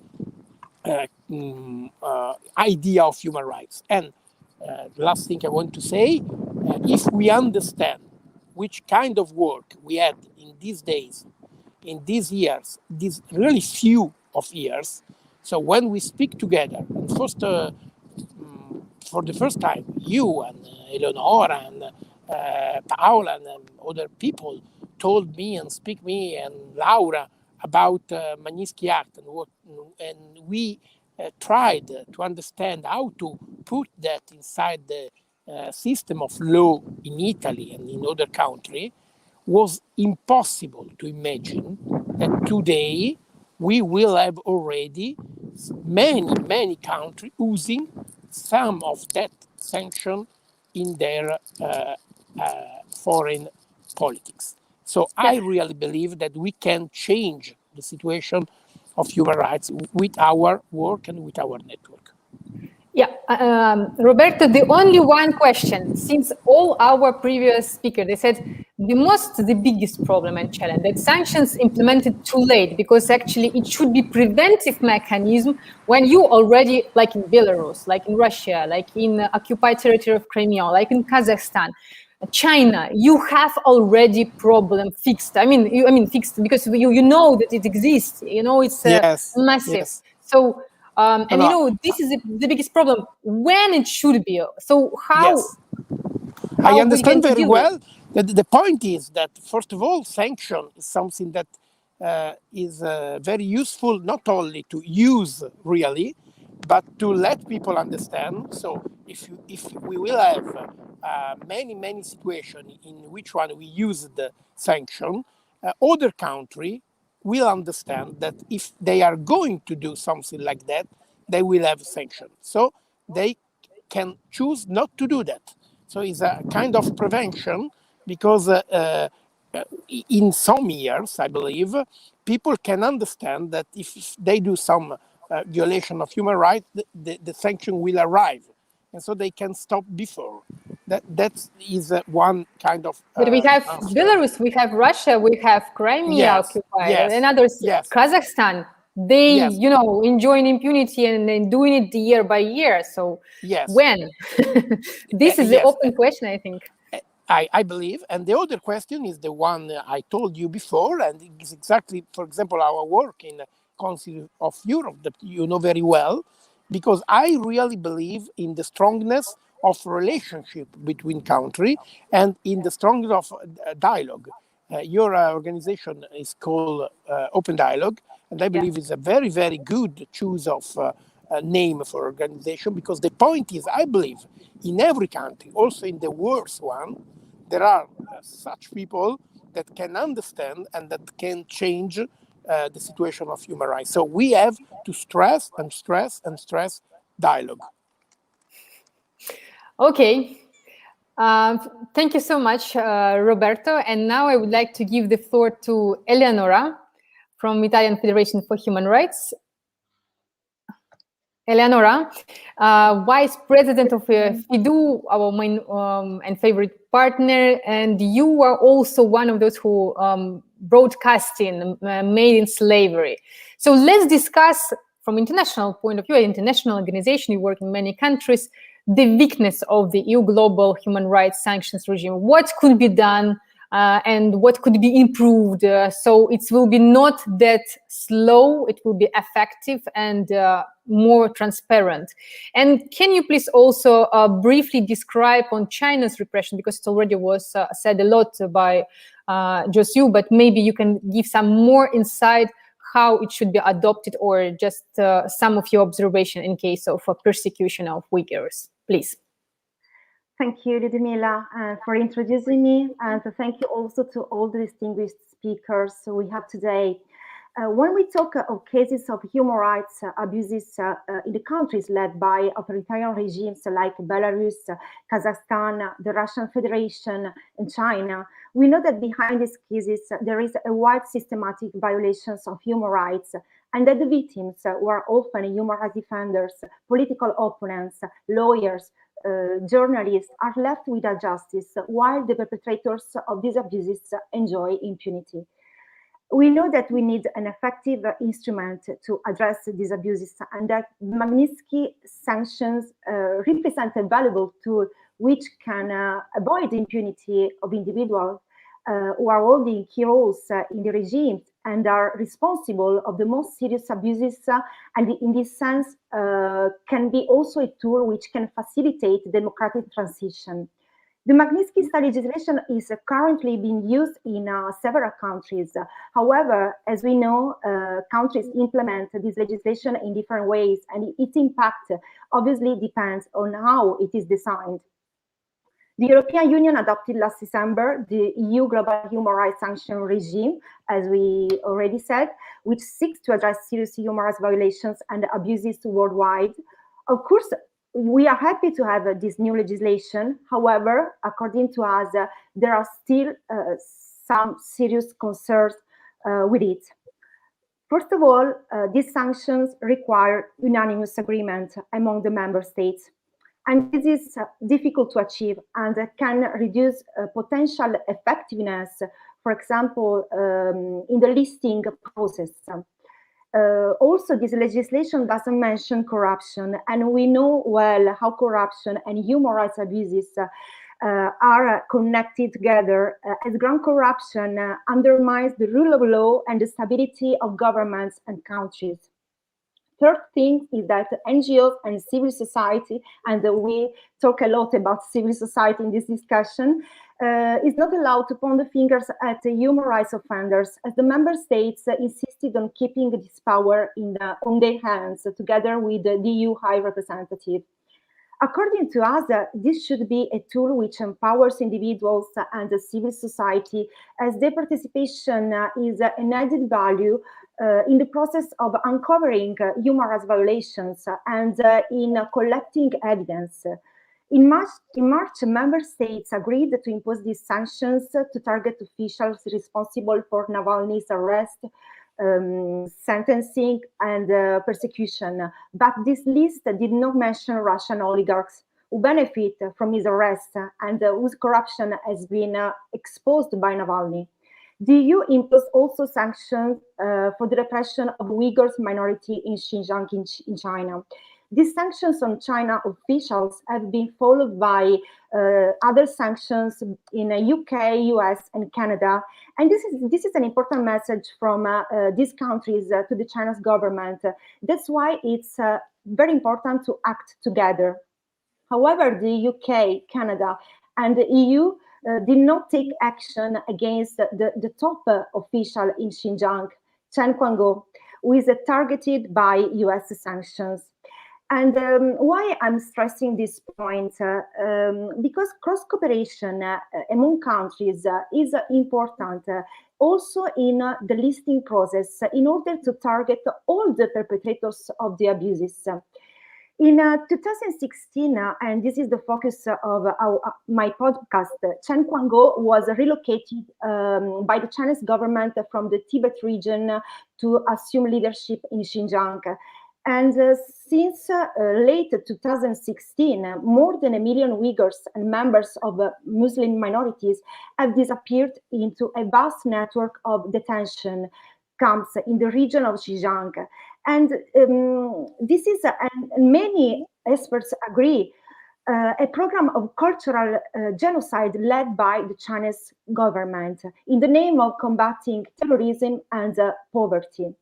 idea of human rights. And last thing I want to say, if we understand which kind of work we had in these days, in these years, these really few of years, so when we speak together, and first, for the first time, you and Eleonora and Paola and other people told me and speak me and Laura about Magnitsky Act, and we tried to understand how to put that inside the system of law in Italy and in other countries. Was impossible to imagine that today we will have already many countries using some of that sanction in their foreign politics. So I really believe that we can change the situation of human rights with our work and with our network. Yeah, Roberto, the only one question, since all our previous speakers, they said the biggest problem and challenge that sanctions implemented too late, because actually it should be preventive mechanism when you already, like in Belarus, like in Russia, like in occupied territory of Crimea, like in Kazakhstan, China, you have already problem fixed. I mean fixed because you know that it exists. You know it's massive. Yes. So. And you know, this is the biggest problem when it should be. So how I understand very well. The point is that, first of all, sanction is something that is very useful, not only to use really, but to let people understand. So if we will have many situations in which one we use the sanction, other country will understand that if they are going to do something like that, they will have sanctions. So they can choose not to do that. So it's a kind of prevention, because in some years, I believe, people can understand that if they do some violation of human rights, the sanction will arrive. And so they can stop before. That is one kind of. But we have Belarus, we have Russia, we have Crimea occupied, and others. Kazakhstan, they, enjoying impunity and doing it year by year. So when? This is the open question, I think. I believe. And the other question is the one I told you before, and it's exactly, for example, our work in the Council of Europe that you know very well, because I really believe in the strongness of relationship between countries and in the strongness of dialogue. Your organization is called Open Dialogue, and I believe it's a very, very good choice of name for organization, because the point is, I believe in every country, also in the worst one, there are such people that can understand and that can change the situation of human rights. So we have to stress and stress and stress dialogue. Okay. Thank you so much, Roberto. And now I would like to give the floor to Eleonora from Italian Federation for Human Rights. Eleonora, Vice President of FIDU, our main and favorite partner, and you are also one of those who broadcasting Made in Slavery. So let's discuss from international point of view, an international organization, you work in many countries, the weakness of the EU global human rights sanctions regime? What could be done and what could be improved so it will be not that slow, it will be effective and more transparent? And can you please also briefly describe on China's repression, because it already was said a lot by Josue, but maybe you can give some more insight how it should be adopted, or just some of your observation in case of persecution of Uyghurs, please. Thank you, Ludmila, for introducing me, and thank you also to all the distinguished speakers we have today. When we talk of cases of human rights abuses in the countries led by authoritarian regimes like Belarus, Kazakhstan, the Russian Federation, and China, we know that behind these cases there is a wide systematic violations of human rights, and that the victims were often human rights defenders, political opponents, lawyers, journalists are left without justice, while the perpetrators of these abuses enjoy impunity. We know that we need an effective instrument to address these abuses, and that Magnitsky sanctions represent a valuable tool which can avoid the impunity of individuals who are holding key roles in the regime and are responsible of the most serious abuses, and in this sense can be also a tool which can facilitate democratic transition. The Magnitsky style legislation is currently being used in several countries. However, as we know, countries implement this legislation in different ways, and its impact obviously depends on how it is designed. The European Union adopted last December the EU Global Human Rights Sanction Regime, as we already said, which seeks to address serious human rights violations and abuses worldwide. Of course, we are happy to have this new legislation. However, according to us, there are still some serious concerns with it. First of all, these sanctions require unanimous agreement among the member states. And this is difficult to achieve and can reduce potential effectiveness, for example, in the listing process. Also, this legislation doesn't mention corruption, and we know well how corruption and human rights abuses are connected together, as ground corruption undermines the rule of law and the stability of governments and countries. Third thing is that NGOs and civil society, and we talk a lot about civil society in this discussion, is not allowed to point the fingers at human rights offenders, as the member states insisted on keeping this power on their hands, together with the EU High Representative. According to us, this should be a tool which empowers individuals and the civil society, as their participation is an added value in the process of uncovering human rights violations and in collecting evidence. In March, member states agreed to impose these sanctions to target officials responsible for Navalny's arrest, sentencing, and persecution. But this list did not mention Russian oligarchs who benefit from his arrest and whose corruption has been exposed by Navalny. The EU imposed also sanctions for the repression of Uyghurs minority in Xinjiang in China. These sanctions on China officials have been followed by other sanctions in the UK, US, and Canada. And this is an important message from these countries to the Chinese government. That's why it's very important to act together. However, the UK, Canada, and the EU did not take action against the top official in Xinjiang, Chen Quanguo, who is targeted by US sanctions. And why I'm stressing this point? Because cross-cooperation among countries is important, also in the listing process, in order to target all the perpetrators of the abuses. In 2016, and this is the focus of my podcast, Chen Quanguo was relocated by the Chinese government from the Tibet region to assume leadership in Xinjiang. And since late 2016, more than 1 million Uyghurs and members of Muslim minorities have disappeared into a vast network of detention camps in the region of Xinjiang. And this is, and many experts agree, a program of cultural genocide led by the Chinese government in the name of combating terrorism and poverty.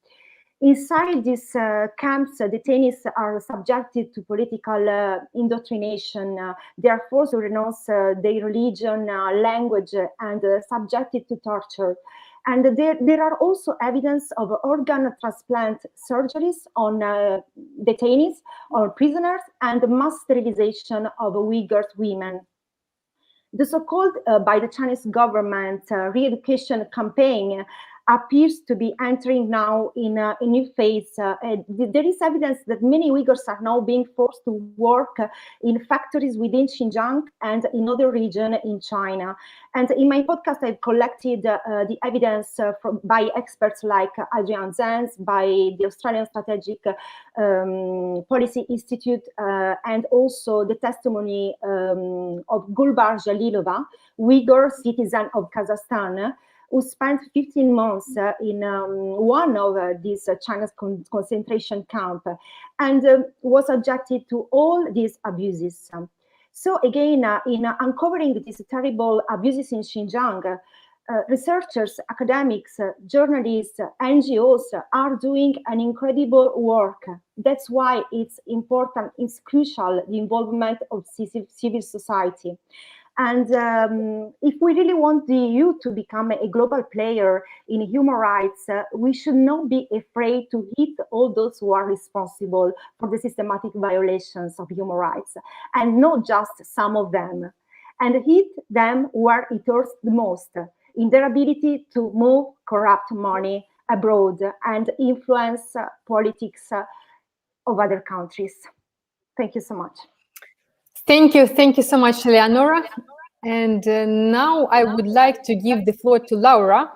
Inside these camps, detainees are subjected to political indoctrination. They are forced to renounce their religion, language, and subjected to torture. And there are also evidence of organ transplant surgeries on detainees or prisoners and mass sterilization of Uyghur women. The so-called, by the Chinese government, re-education campaign appears to be entering now in a new phase. There is evidence that many Uyghurs are now being forced to work in factories within Xinjiang and in other regions in China. And in my podcast, I've collected the evidence by experts like Adrian Zenz, by the Australian Strategic Policy Institute, and also the testimony of Gulbar Jalilova, Uyghur citizen of Kazakhstan, who spent 15 months in one of these Chinese concentration camps and was subjected to all these abuses. So again, in uncovering these terrible abuses in Xinjiang, researchers, academics, journalists, NGOs are doing an incredible work. That's why it's important, it's crucial, the involvement of civil society. And if we really want the EU to become a global player in human rights, we should not be afraid to hit all those who are responsible for the systematic violations of human rights, and not just some of them, and hit them where it hurts the most, in their ability to move corrupt money abroad and influence politics of other countries. Thank you so much. Thank you so much, Leonora. And now I would like to give the floor to Laura.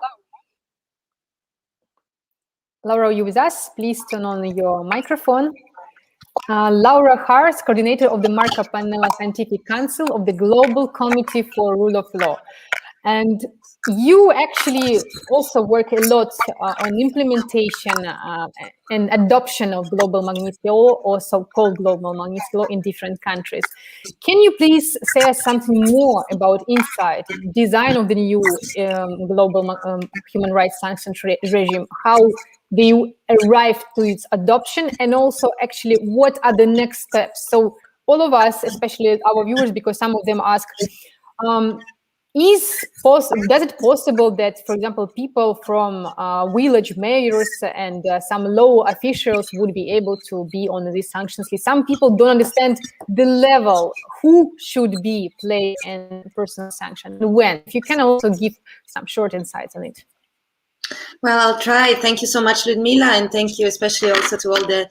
Laura, are you with us? Please turn on your microphone. Laura Hars, coordinator of the Markup Panel Scientific Council of the Global Committee for Rule of Law. And you actually also work a lot on implementation and adoption of global Magnitsky Law, or so-called global Magnitsky Law, in different countries. Can you please say us something more about inside design of the new global human rights sanctions regime, how they arrived to its adoption, and also actually what are the next steps? So all of us, especially our viewers, because some of them ask, does it possible that, for example, people from village mayors and some law officials would be able to be on these sanctions list? Some people don't understand the level, who should be play in personal sanction, and when. If you can also give some short insights on it. Well, I'll try. Thank you so much, Ludmila, and thank you especially also to all the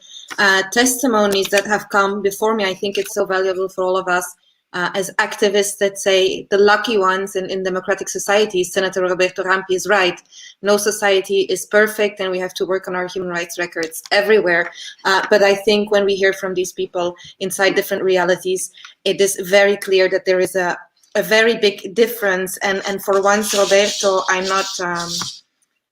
testimonies that have come before me. I think it's so valuable for all of us as activists, let's say, the lucky ones in democratic societies. Senator Roberto Rampi is right. No society is perfect, and we have to work on our human rights records everywhere. But I think when we hear from these people inside different realities, it is very clear that there is a very big difference. And for once, Roberto, I'm not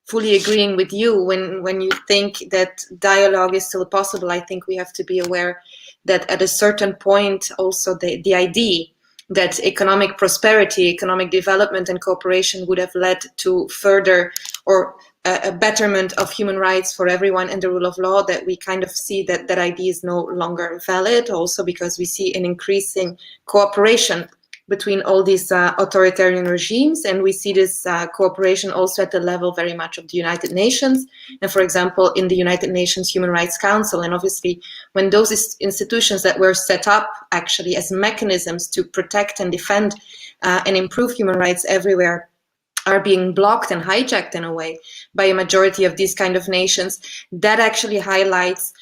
fully agreeing with you when you think that dialogue is still possible. I think we have to be aware that at a certain point also the idea that economic prosperity, economic development and cooperation would have led to further or a betterment of human rights for everyone and the rule of law, that we kind of see that that idea is no longer valid, also because we see an increasing cooperation between all these authoritarian regimes, and we see this cooperation also at the level very much of the United Nations, and for example in the United Nations Human Rights Council. And obviously when those institutions that were set up actually as mechanisms to protect and defend and improve human rights everywhere are being blocked and hijacked in a way by a majority of these kind of nations, that actually highlights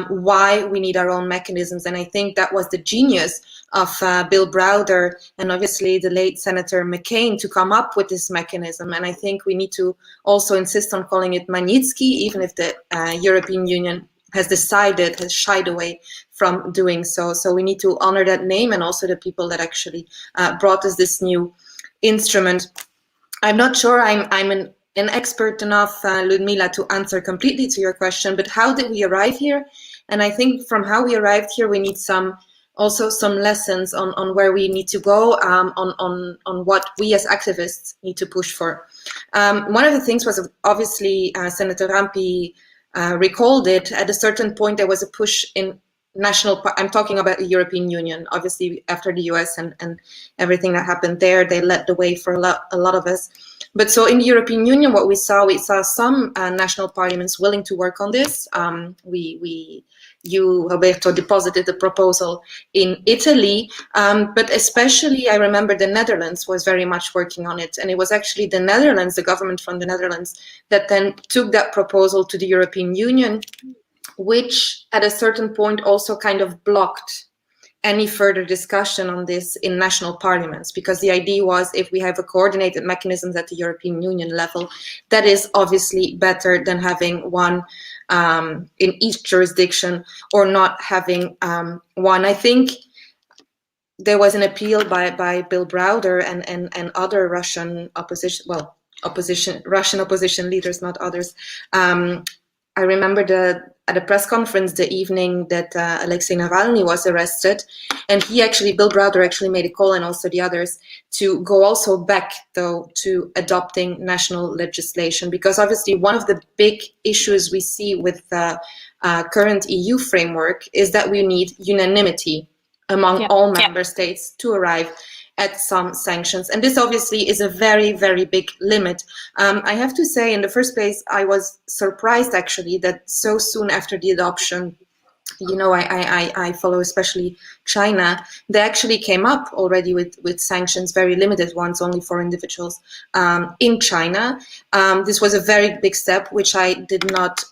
why we need our own mechanisms. And I think that was the genius of Bill Browder and obviously the late Senator McCain to come up with this mechanism. And I think we need to also insist on calling it Magnitsky, even if the European Union has shied away from doing so. So we need to honor that name and also the people that actually brought us this new instrument. I'm not sure I'm an an expert enough, Ludmila, to answer completely to your question, but how did we arrive here? And I think from how we arrived here, we need also some lessons on where we need to go, on what we as activists need to push for. One of the things was obviously Senator Rampi recalled it. At a certain point, there was a push in I'm talking about the European Union. Obviously, after the US and everything that happened there, they led the way for a lot of us. But so in the European Union, what we saw some national parliaments willing to work on this. You, Roberto, deposited the proposal in Italy, but especially I remember the Netherlands was very much working on it. And it was actually the Netherlands, the government from the Netherlands, that then took that proposal to the European Union, which at a certain point also kind of blocked any further discussion on this in national parliaments, because the idea was if we have a coordinated mechanism at the European Union level, that is obviously better than having one in each jurisdiction or not having one. I think there was an appeal by Bill Browder and other Russian Russian opposition leaders, not others. I remember at a press conference the evening that Alexei Navalny was arrested, and Bill Browder actually made a call, and also the others, to go also back though to adopting national legislation, because obviously one of the big issues we see with the current EU framework is that we need unanimity among all member states to arrive at some sanctions. And this obviously is a very, very big limit. I have to say, in the first place, I was surprised actually that so soon after the adoption, I follow especially China, they actually came up already with sanctions, very limited ones, only for individuals in China. This was a very big step, which I did not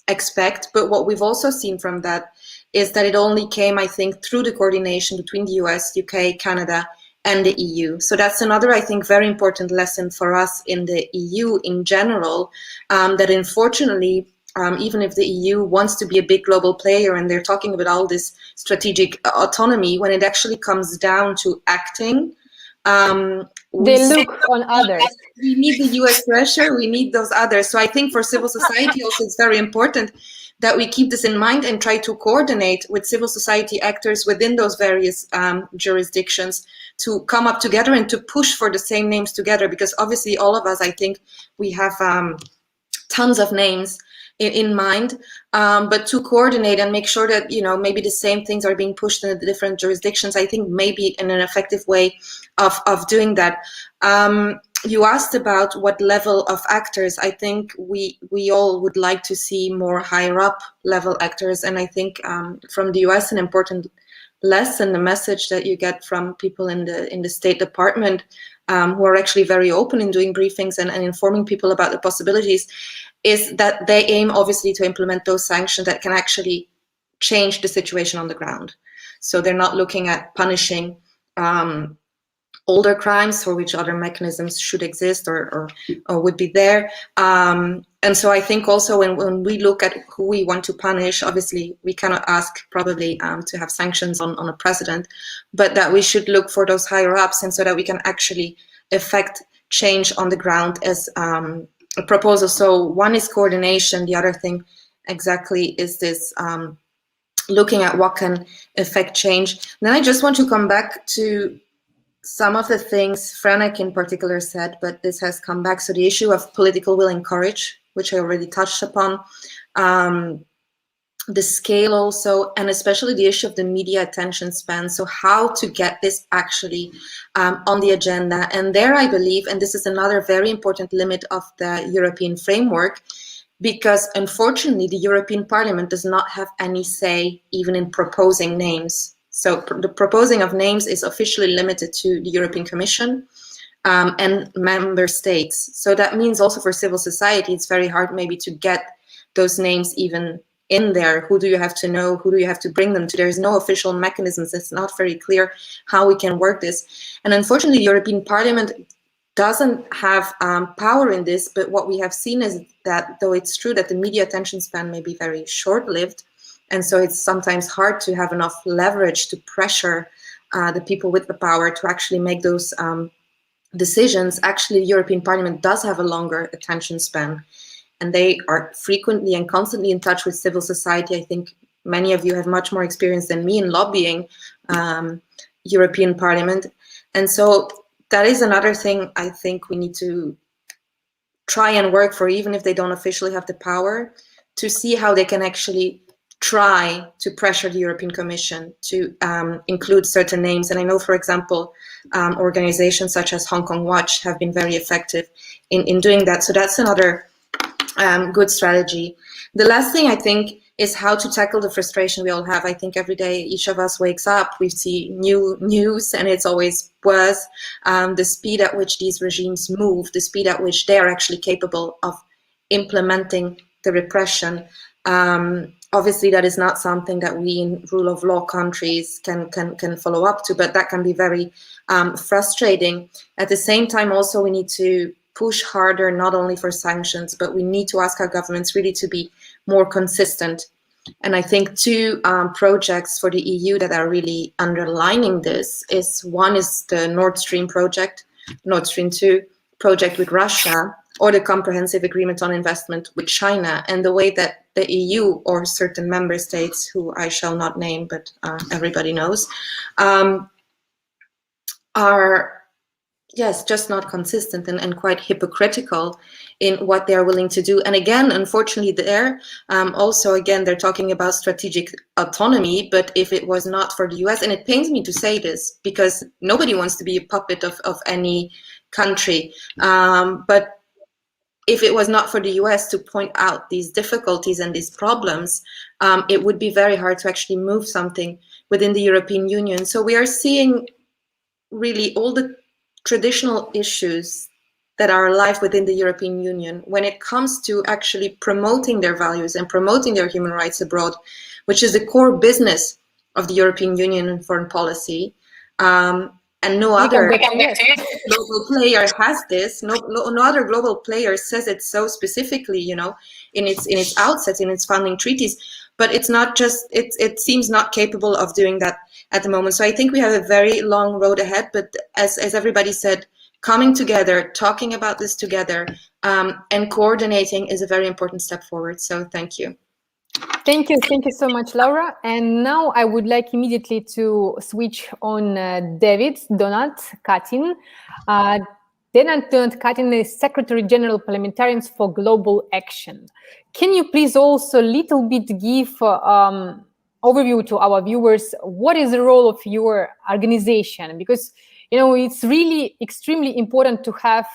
expect. But what we've also seen from that is that it only came, I think, through the coordination between the US, UK, Canada, and the EU. So that's another, I think, very important lesson for us in the EU in general, that unfortunately, even if the EU wants to be a big global player and they're talking about all this strategic autonomy, when it actually comes down to acting, they look on others. We need the US pressure, we need those others. So I think for civil society also it's very important that we keep this in mind and try to coordinate with civil society actors within those various jurisdictions to come up together and to push for the same names together, because obviously all of us, I think we have tons of names in mind, but to coordinate and make sure that, maybe the same things are being pushed in the different jurisdictions, I think maybe in an effective way of doing that. You asked about what level of actors. I think we all would like to see more higher up level actors, and I think from the US an important lesson, the message that you get from people in the State Department who are actually very open in doing briefings and informing people about the possibilities, is that they aim obviously to implement those sanctions that can actually change the situation on the ground. So they're not looking at punishing older crimes for which other mechanisms should exist or would be there. And so I think also when we look at who we want to punish, obviously we cannot ask probably to have sanctions on a president, but that we should look for those higher ups, and so that we can actually effect change on the ground as a proposal. So one is coordination, the other thing exactly is this looking at what can affect change. And then I just want to come back to some of the things Franek in particular said, but this has come back. So the issue of political will and courage, which I already touched upon, the scale also, and especially the issue of the media attention span. So how to get this actually on the agenda. And there I believe, and this is another very important limit of the European framework, because unfortunately the European Parliament does not have any say even in proposing names. So the proposing of names is officially limited to the European Commission and member states. So that means also for civil society, it's very hard maybe to get those names even in there. Who do you have to know? Who do you have to bring them to? There's no official mechanisms. It's not very clear how we can work this. And unfortunately, the European Parliament doesn't have power in this, but what we have seen is that though it's true that the media attention span may be very short-lived, and so it's sometimes hard to have enough leverage to pressure the people with the power to actually make those decisions, actually the European Parliament does have a longer attention span, and they are frequently and constantly in touch with civil society. I think many of you have much more experience than me in lobbying European Parliament. And so that is another thing I think we need to try and work for, even if they don't officially have the power, to see how they can actually try to pressure the European Commission to include certain names. And I know, for example, organizations such as Hong Kong Watch have been very effective in doing that. So that's another good strategy. The last thing I think is how to tackle the frustration we all have. I think every day each of us wakes up, we see new news, and it's always worse. The speed at which these regimes move, the speed at which they're actually capable of implementing the repression. Obviously, that is not something that we in rule of law countries can follow up to, but that can be very frustrating. At the same time, also, we need to push harder, not only for sanctions, but we need to ask our governments really to be more consistent. And I think two projects for the EU that are really underlining this is, one is the Nord Stream project, Nord Stream 2 project with Russia, or the comprehensive agreement on investment with China, and the way that the EU or certain member states, who I shall not name, but everybody knows, are, yes, just not consistent and quite hypocritical in what they are willing to do. And again, unfortunately, there also, again, they're talking about strategic autonomy, but if it was not for the US, and it pains me to say this because nobody wants to be a puppet of any country, but if it was not for the US to point out these difficulties and these problems, it would be very hard to actually move something within the European Union. So we are seeing really all the traditional issues that are alive within the European Union when it comes to actually promoting their values and promoting their human rights abroad, which is the core business of the European Union and foreign policy. And no other global player has this. No other global player says it so specifically, you know, in its outset, in its founding treaties. But it's not just, it seems not capable of doing that at the moment. So I think we have a very long road ahead. But as everybody said, coming together, talking about this together, and coordinating is a very important step forward. So thank you. Thank you so much, Laura. And now I would like immediately to switch on David Donat Katin. David Donat Katin is Secretary General Parliamentarians for Global Action. Can you please also a little bit give overview to our viewers? What is the role of your organization? Because you know it's really extremely important to have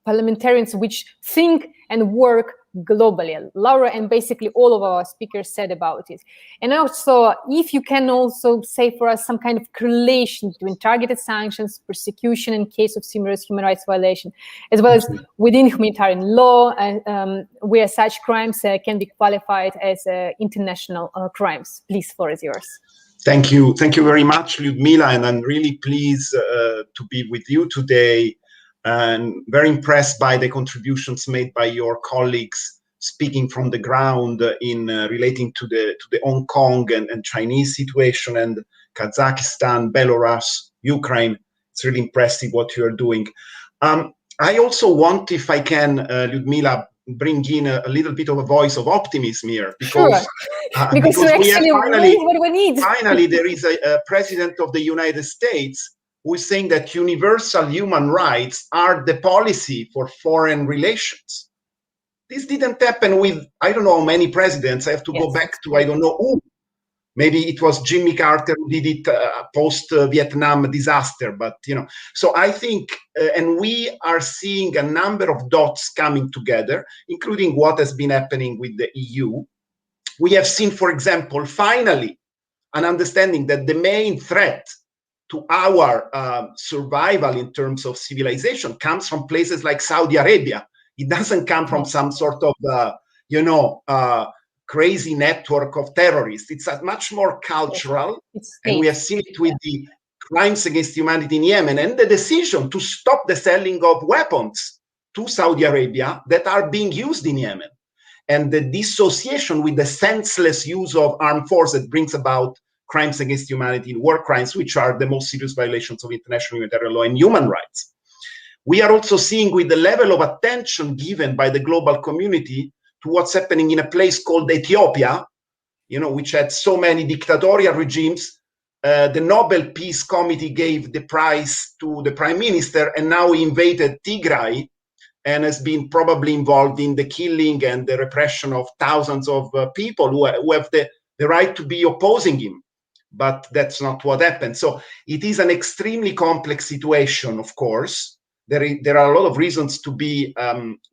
parliamentarians which think and work globally. Laura and basically all of our speakers said about it. And also, if you can also say for us some kind of correlation between targeted sanctions, persecution in case of serious human rights violation, as well as within humanitarian law, where such crimes can be qualified as international crimes. Please, floor is yours. Thank you very much, Lyudmila, and I'm really pleased to be with you today. And very impressed by the contributions made by your colleagues speaking from the ground in relating to the Hong Kong and Chinese situation, and Kazakhstan, Belarus, Ukraine. It's really impressive what you are doing. I also want, if I can, Lyudmila, bring in a little bit of a voice of optimism here, because, because we have finally what we need. Finally, there is a president of the United States who is saying that universal human rights are the policy for foreign relations. This didn't happen with, I don't know how many presidents. I have to go back to, I don't know who. Maybe it was Jimmy Carter who did it post-Vietnam disaster, but you know. So I think, and we are seeing a number of dots coming together, including what has been happening with the EU. We have seen, for example, finally, an understanding that the main threat to our survival in terms of civilization comes from places like Saudi Arabia. It doesn't come from some sort of, crazy network of terrorists. It's a much more cultural, and we have seen it with the crimes against humanity in Yemen and the decision to stop the selling of weapons to Saudi Arabia that are being used in Yemen, and the dissociation with the senseless use of armed force that brings about crimes against humanity and war crimes, which are the most serious violations of international humanitarian law and human rights. We are also seeing with the level of attention given by the global community to what's happening in a place called Ethiopia, you know, which had so many dictatorial regimes. The Nobel Peace Committee gave the prize to the prime minister, and now he invaded Tigray and has been probably involved in the killing and the repression of thousands of people who have the right to be opposing him. But that's not what happened. So it is an extremely complex situation, of course. There are a lot of reasons to be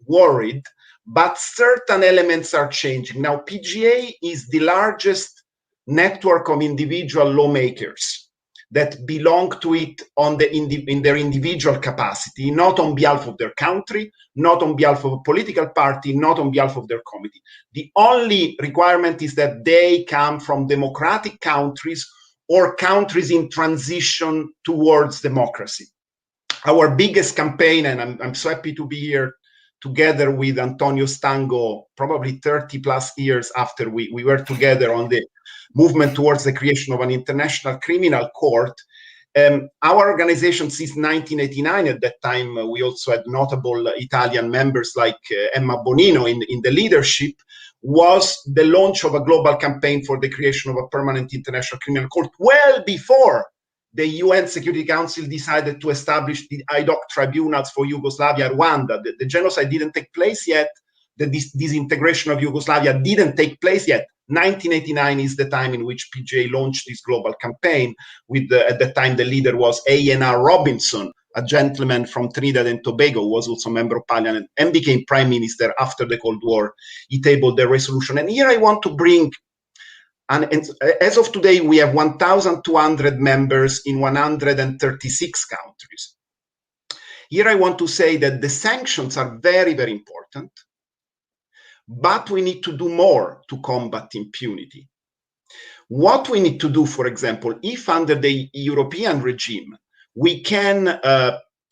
worried, but certain elements are changing. Now, PGA is the largest network of individual lawmakers that belong to it in their individual capacity, not on behalf of their country, not on behalf of a political party, not on behalf of their committee. The only requirement is that they come from democratic countries or countries in transition towards democracy. Our biggest campaign, and I'm so happy to be here together with Antonio Stango, probably 30 plus years after we were together on the movement towards the creation of an international criminal court. Our organization since 1989, at that time, we also had notable Italian members like Emma Bonino in the leadership, was the launch of a global campaign for the creation of a permanent international criminal court well before the UN Security Council decided to establish the ad hoc tribunals for Yugoslavia, Rwanda. The genocide didn't take place yet. The disintegration of Yugoslavia didn't take place yet. 1989 is the time in which PGA launched this global campaign. At the time, the leader was A.N.R. Robinson, a gentleman from Trinidad and Tobago, who was also a member of parliament and became prime minister after the Cold War. He tabled the resolution. And here I want to bring, and as of today, we have 1,200 members in 136 countries. Here I want to say that the sanctions are very, very important, but we need to do more to combat impunity. What we need to do, for example, if under the European regime, we can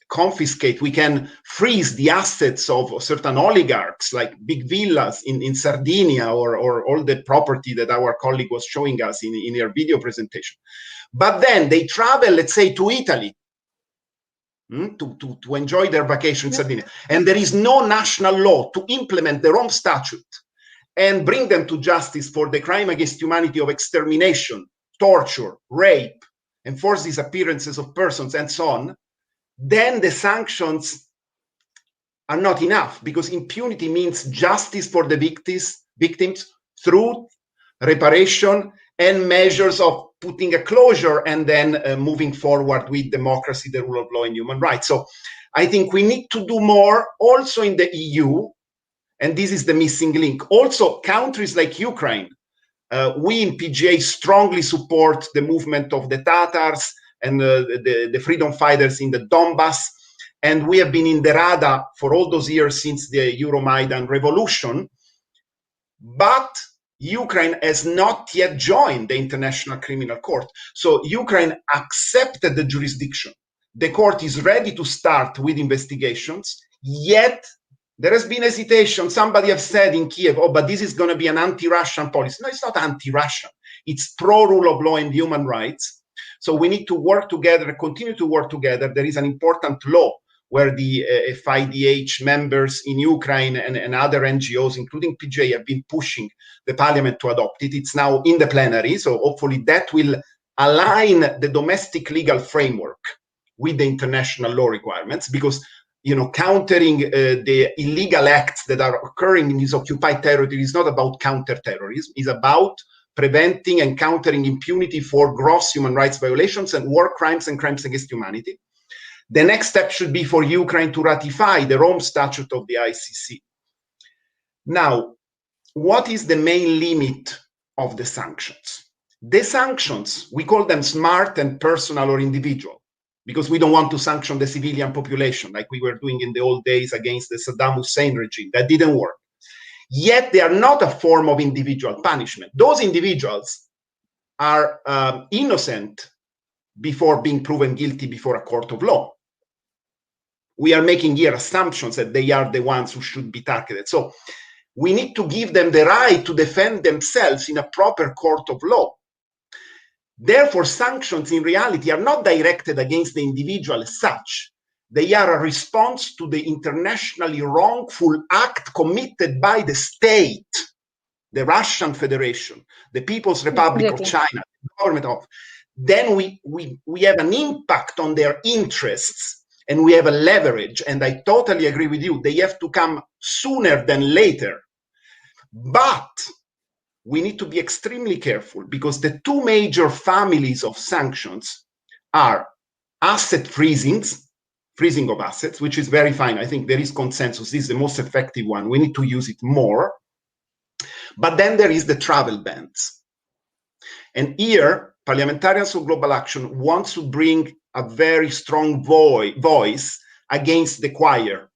confiscate, we can freeze the assets of certain oligarchs, like big villas in Sardinia or all the property that our colleague was showing us in her video presentation. But then they travel, let's say, to Italy to enjoy their vacation in Sardinia. And there is no national law to implement the Rome Statute and bring them to justice for the crime against humanity of extermination, torture, rape, enforced disappearances of persons, and so on. Then the sanctions are not enough, because impunity means justice for the victims through reparation and measures of putting a closure and then moving forward with democracy, the rule of law, and human rights. So I think we need to do more also in the EU, and this is the missing link. Also, countries like Ukraine, we in PGA strongly support the movement of the Tatars and the freedom fighters in the Donbass. And we have been in the radar for all those years since the Euromaidan revolution. But Ukraine has not yet joined the International Criminal Court. So Ukraine accepted the jurisdiction. The court is ready to start with investigations, yet there has been hesitation. Somebody has said in Kiev, oh, but this is going to be an anti-Russian policy. No, it's not anti-Russian. It's pro-rule of law and human rights. So we need to work together, continue to work together. There is an important law where the FIDH members in Ukraine and other NGOs, including PGA, have been pushing the parliament to adopt it. It's now in the plenary, so hopefully that will align the domestic legal framework with the international law requirements, because countering the illegal acts that are occurring in these occupied territories is not about counter-terrorism. It's about preventing and countering impunity for gross human rights violations and war crimes and crimes against humanity. The next step should be for Ukraine to ratify the Rome Statute of the ICC. Now, what is the main limit of the sanctions? The sanctions, we call them smart and personal or individual, because we don't want to sanction the civilian population like we were doing in the old days against the Saddam Hussein regime. That didn't work. Yet they are not a form of individual punishment. Those individuals are innocent before being proven guilty before a court of law. We are making here assumptions that they are the ones who should be targeted. So we need to give them the right to defend themselves in a proper court of law. Therefore, sanctions in reality are not directed against the individual as such. They are a response to the internationally wrongful act committed by the state, the Russian Federation, the People's Republic of China, the government of. Then we have an impact on their interests, and we have a leverage. And I totally agree with you. They have to come sooner than later. But we need to be extremely careful, because the two major families of sanctions are asset freezing of assets, which is very fine. I think there is consensus. This is the most effective one. We need to use it more. But then there is the travel bans. And here, Parliamentarians of Global Action wants to bring a very strong voice against the choir.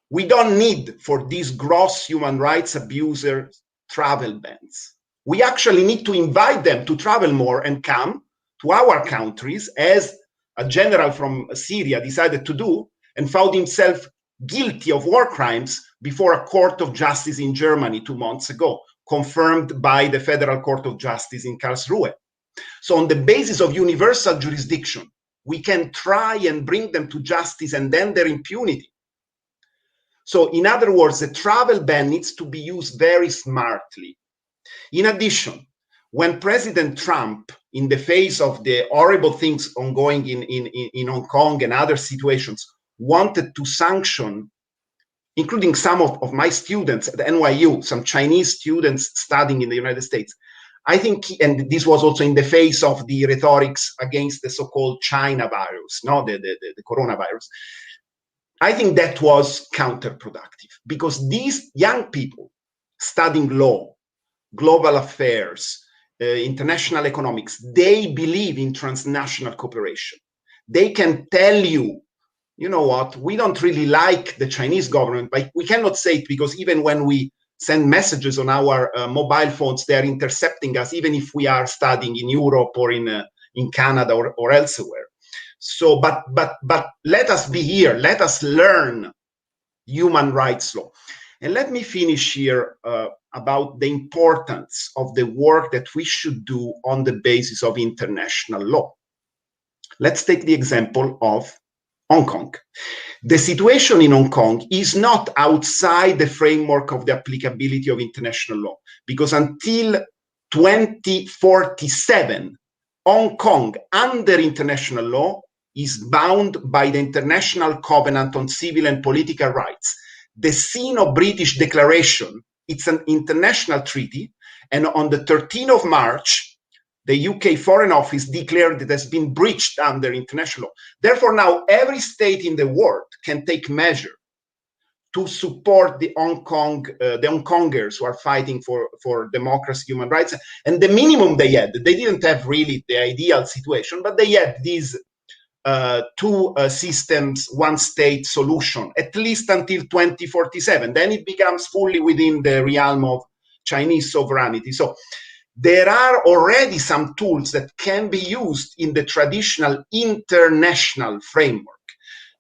We don't need, for these gross human rights abusers, travel bans. We actually need to invite them to travel more and come to our countries, as a general from Syria decided to do, and found himself guilty of war crimes before a court of justice in Germany 2 months ago, confirmed by the Federal Court of Justice in Karlsruhe. So on the basis of universal jurisdiction, we can try and bring them to justice and end their impunity. So in other words, the travel ban needs to be used very smartly. In addition, when President Trump, in the face of the horrible things ongoing in Hong Kong and other situations, wanted to sanction, including some of my students at NYU, some Chinese students studying in the United States, I think, and this was also in the face of the rhetorics against the so-called China virus, no, the coronavirus. I think that was counterproductive, because these young people studying law, global affairs, international economics, they believe in transnational cooperation. They can tell you, you know what, we don't really like the Chinese government, but we cannot say it, because even when we send messages on our mobile phones, they are intercepting us, even if we are studying in Europe or in Canada or elsewhere. So, but let us be here. Let us learn human rights law. And let me finish here about the importance of the work that we should do on the basis of international law. Let's take the example of Hong Kong. The situation in Hong Kong is not outside the framework of the applicability of international law, because until 2047, Hong Kong, under international law, is bound by the International Covenant on Civil and Political Rights. The Sino-British Declaration, it's an international treaty, and on the 13th of March, the UK Foreign Office declared it has been breached under international law. Therefore, now every state in the world can take measure to support the Hong Kongers who are fighting for democracy, human rights. And the minimum they had, they didn't have really the ideal situation, but they had these two systems, one state solution, at least until 2047. Then it becomes fully within the realm of Chinese sovereignty. So there are already some tools that can be used in the traditional international framework.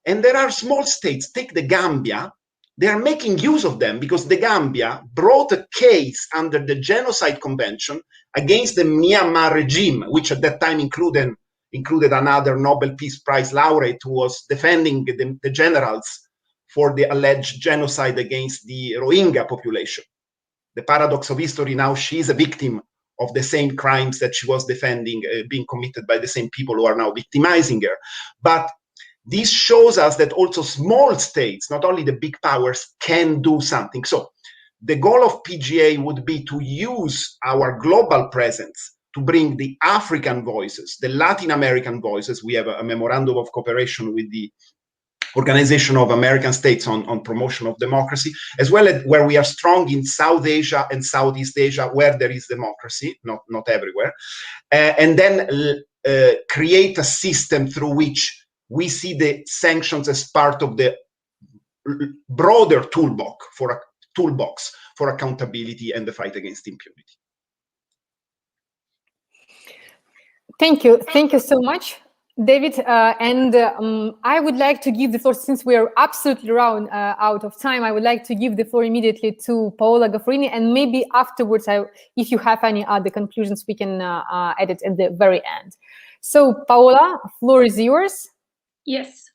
And there are small states, take the Gambia, they are making use of them, because the Gambia brought a case under the Genocide Convention against the Myanmar regime, which at that time included another Nobel Peace Prize laureate who was defending the generals for the alleged genocide against the Rohingya population. The paradox of history, now she is a victim of the same crimes that she was defending, being committed by the same people who are now victimizing her. But this shows us that also small states, not only the big powers, can do something. So the goal of PGA would be to use our global presence to bring the African voices, the Latin American voices. We have a memorandum of cooperation with the Organization of American States on promotion of democracy, as well as where we are strong in South Asia and Southeast Asia, where there is democracy, not everywhere, and then create a system through which we see the sanctions as part of the broader toolbox for accountability and the fight against impunity. Thank you so much, David. I would like to give the floor, since we are absolutely out of time, I would like to give the floor immediately to Paola Gaffarini, and maybe afterwards, if you have any other conclusions, we can add it at the very end. So, Paola, floor is yours. Yes.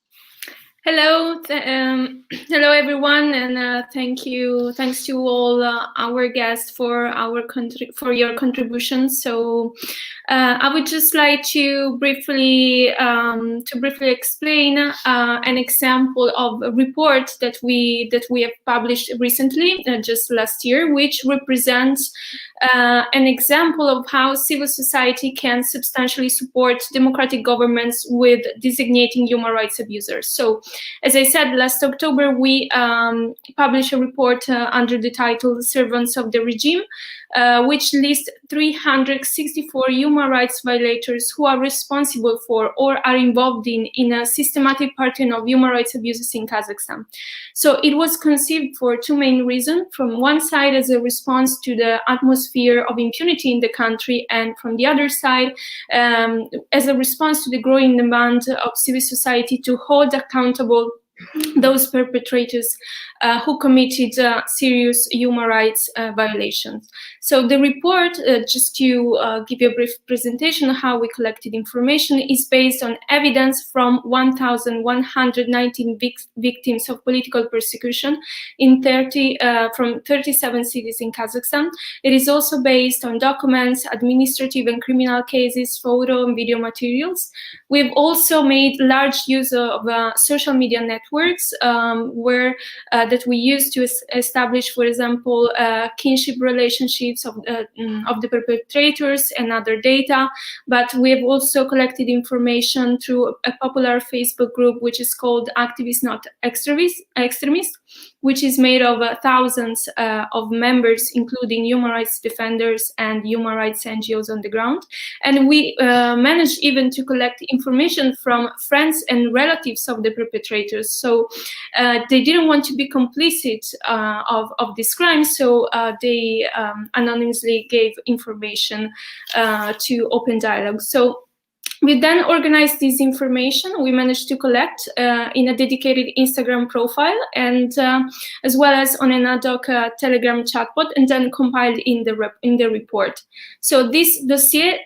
Hello, hello everyone, and thanks to all our guests for your contributions. So, I would just like to briefly explain an example of a report that we have published recently, just last year, which represents an example of how civil society can substantially support democratic governments with designating human rights abusers. So, as I said, last October, we published a report under the title Servants of the Regime, which lists 364 human rights violators who are responsible for or are involved in a systematic pattern of human rights abuses in Kazakhstan. So it was conceived for two main reasons. From one side, as a response to the atmosphere of impunity in the country, and from the other side, as a response to the growing demand of civil society to hold accountable those perpetrators who committed serious human rights violations. So the report, just to give you a brief presentation of how we collected information, is based on evidence from 1,119 victims of political persecution in from 37 cities in Kazakhstan. It is also based on documents, administrative and criminal cases, photo and video materials. We've also made large use of social media networks that we use to establish, for example, kinship relationships of the perpetrators and other data. But we have also collected information through a popular Facebook group, which is called Activists Not Extremists, which is made of thousands of members, including human rights defenders and human rights NGOs on the ground. And we managed even to collect information from friends and relatives of the perpetrators. So they didn't want to be complicit of this crime, so they anonymously gave information to Open Dialogue. So we then organized this information. We managed to collect in a dedicated Instagram profile, and as well as on an ad hoc Telegram chatbot, and then compiled in the report. So this dossier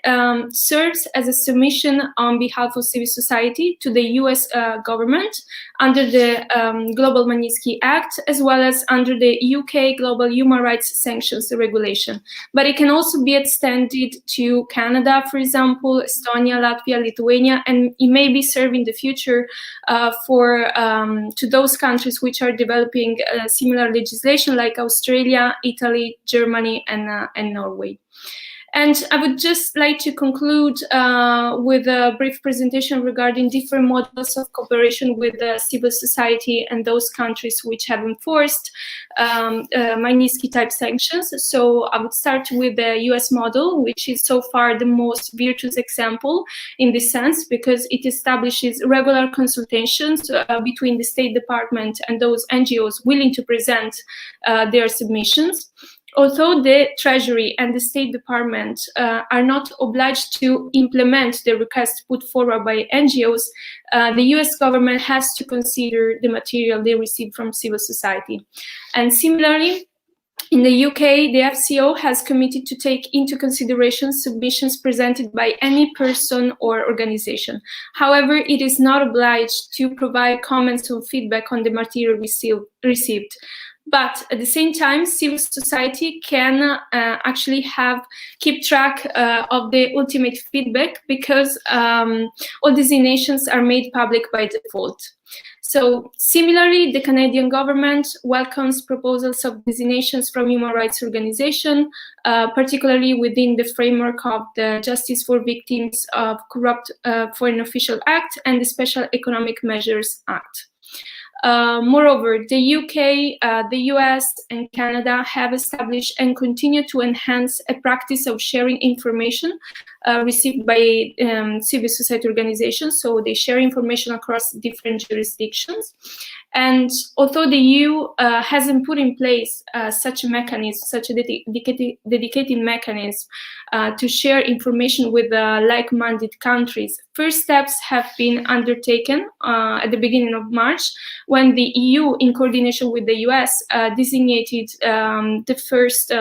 serves as a submission on behalf of civil society to the US government under the Global Magnitsky Act, as well as under the UK Global Human Rights Sanctions regulation. But it can also be extended to Canada, for example, Estonia, Latvia, Lithuania, and it may be served in the future to those countries which are developing similar legislation, like Australia, Italy, Germany, and Norway. And I would just like to conclude with a brief presentation regarding different models of cooperation with civil society and those countries which have enforced Magnitsky-type sanctions. So I would start with the US model, which is so far the most virtuous example in this sense, because it establishes regular consultations between the State Department and those NGOs willing to present their submissions. Although the Treasury and the State Department are not obliged to implement the request put forward by NGOs, the US government has to consider the material they receive from civil society. And similarly, in the UK, the FCO has committed to take into consideration submissions presented by any person or organization. However, it is not obliged to provide comments or feedback on the material received. But at the same time, civil society can actually keep track of the ultimate feedback, because all designations are made public by default. So similarly, the Canadian government welcomes proposals of designations from human rights organizations, particularly within the framework of the Justice for Victims of Corrupt Foreign Official Act and the Special Economic Measures Act. Moreover, the UK, the US, and Canada have established and continue to enhance a practice of sharing information received by civil society organizations. So they share information across different jurisdictions. And although the EU hasn't put in place such a mechanism, such a dedicated mechanism to share information with like-minded countries, first steps have been undertaken at the beginning of March, when the EU, in coordination with the US, designated the first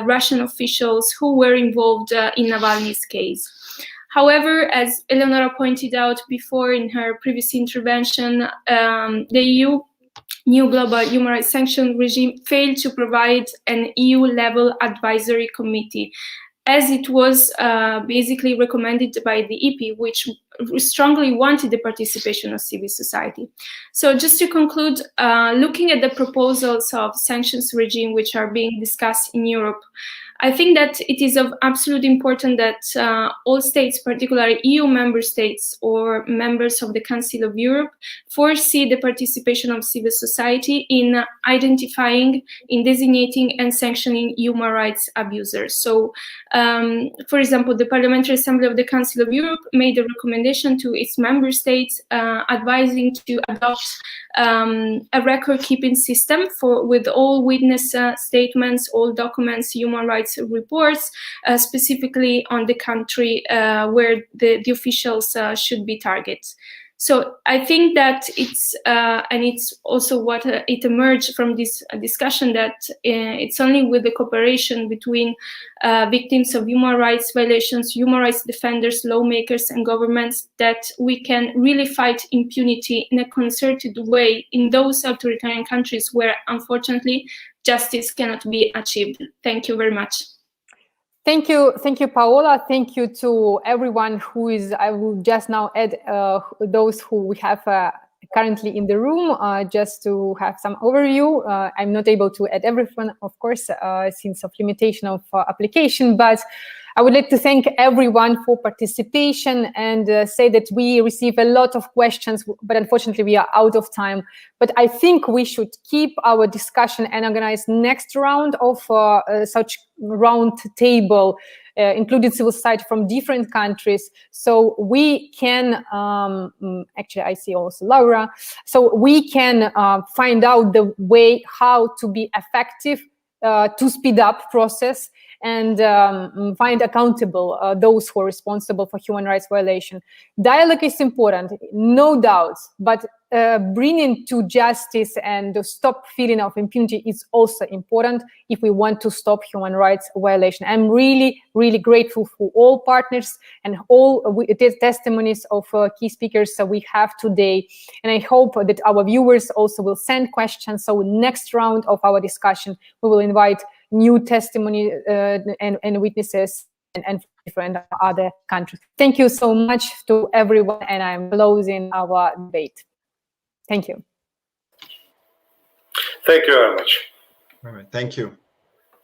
Russian officials who were involved in Navalny's case. However, as Eleonora pointed out before in her previous intervention, the EU new global human rights sanction regime failed to provide an EU-level advisory committee, as it was basically recommended by the EP, which strongly wanted the participation of civil society. So just to conclude, looking at the proposals of sanctions regime which are being discussed in Europe, I think that it is of absolute importance that all states, particularly EU member states or members of the Council of Europe, foresee the participation of civil society in identifying, in designating and sanctioning human rights abusers. So, for example, the Parliamentary Assembly of the Council of Europe made a recommendation to its member states advising to adopt a record-keeping system with all witness statements, all documents, human rights reports, specifically on the country where the officials should be targeted. So I think that it's, and it's also what it emerged from this discussion, that it's only with the cooperation between victims of human rights violations, human rights defenders, lawmakers and governments that we can really fight impunity in a concerted way in those authoritarian countries where, unfortunately, justice cannot be achieved. Thank you very much. Thank you, Paola. Thank you to everyone who is, I will just now add those who we have currently in the room, just to have some overview. I'm not able to add everyone, of course, since of limitation of application, but I would like to thank everyone for participation and say that we receive a lot of questions, but unfortunately we are out of time. But I think we should keep our discussion and organize next round of such round table, including civil society from different countries. So we can, actually I see also Laura, so we can find out the way how to be effective to speed up process and find accountable those who are responsible for human rights violation. Dialogue is important, no doubt, but bringing to justice and the stop feeling of impunity is also important if we want to stop human rights violation. I'm really, really grateful for all partners and all the testimonies of key speakers that we have today. And I hope that our viewers also will send questions. So next round of our discussion, we will invite new testimony and witnesses and different other countries. Thank you so much to everyone, and I'm closing our debate. Thank you. Thank you very much. All right, thank you.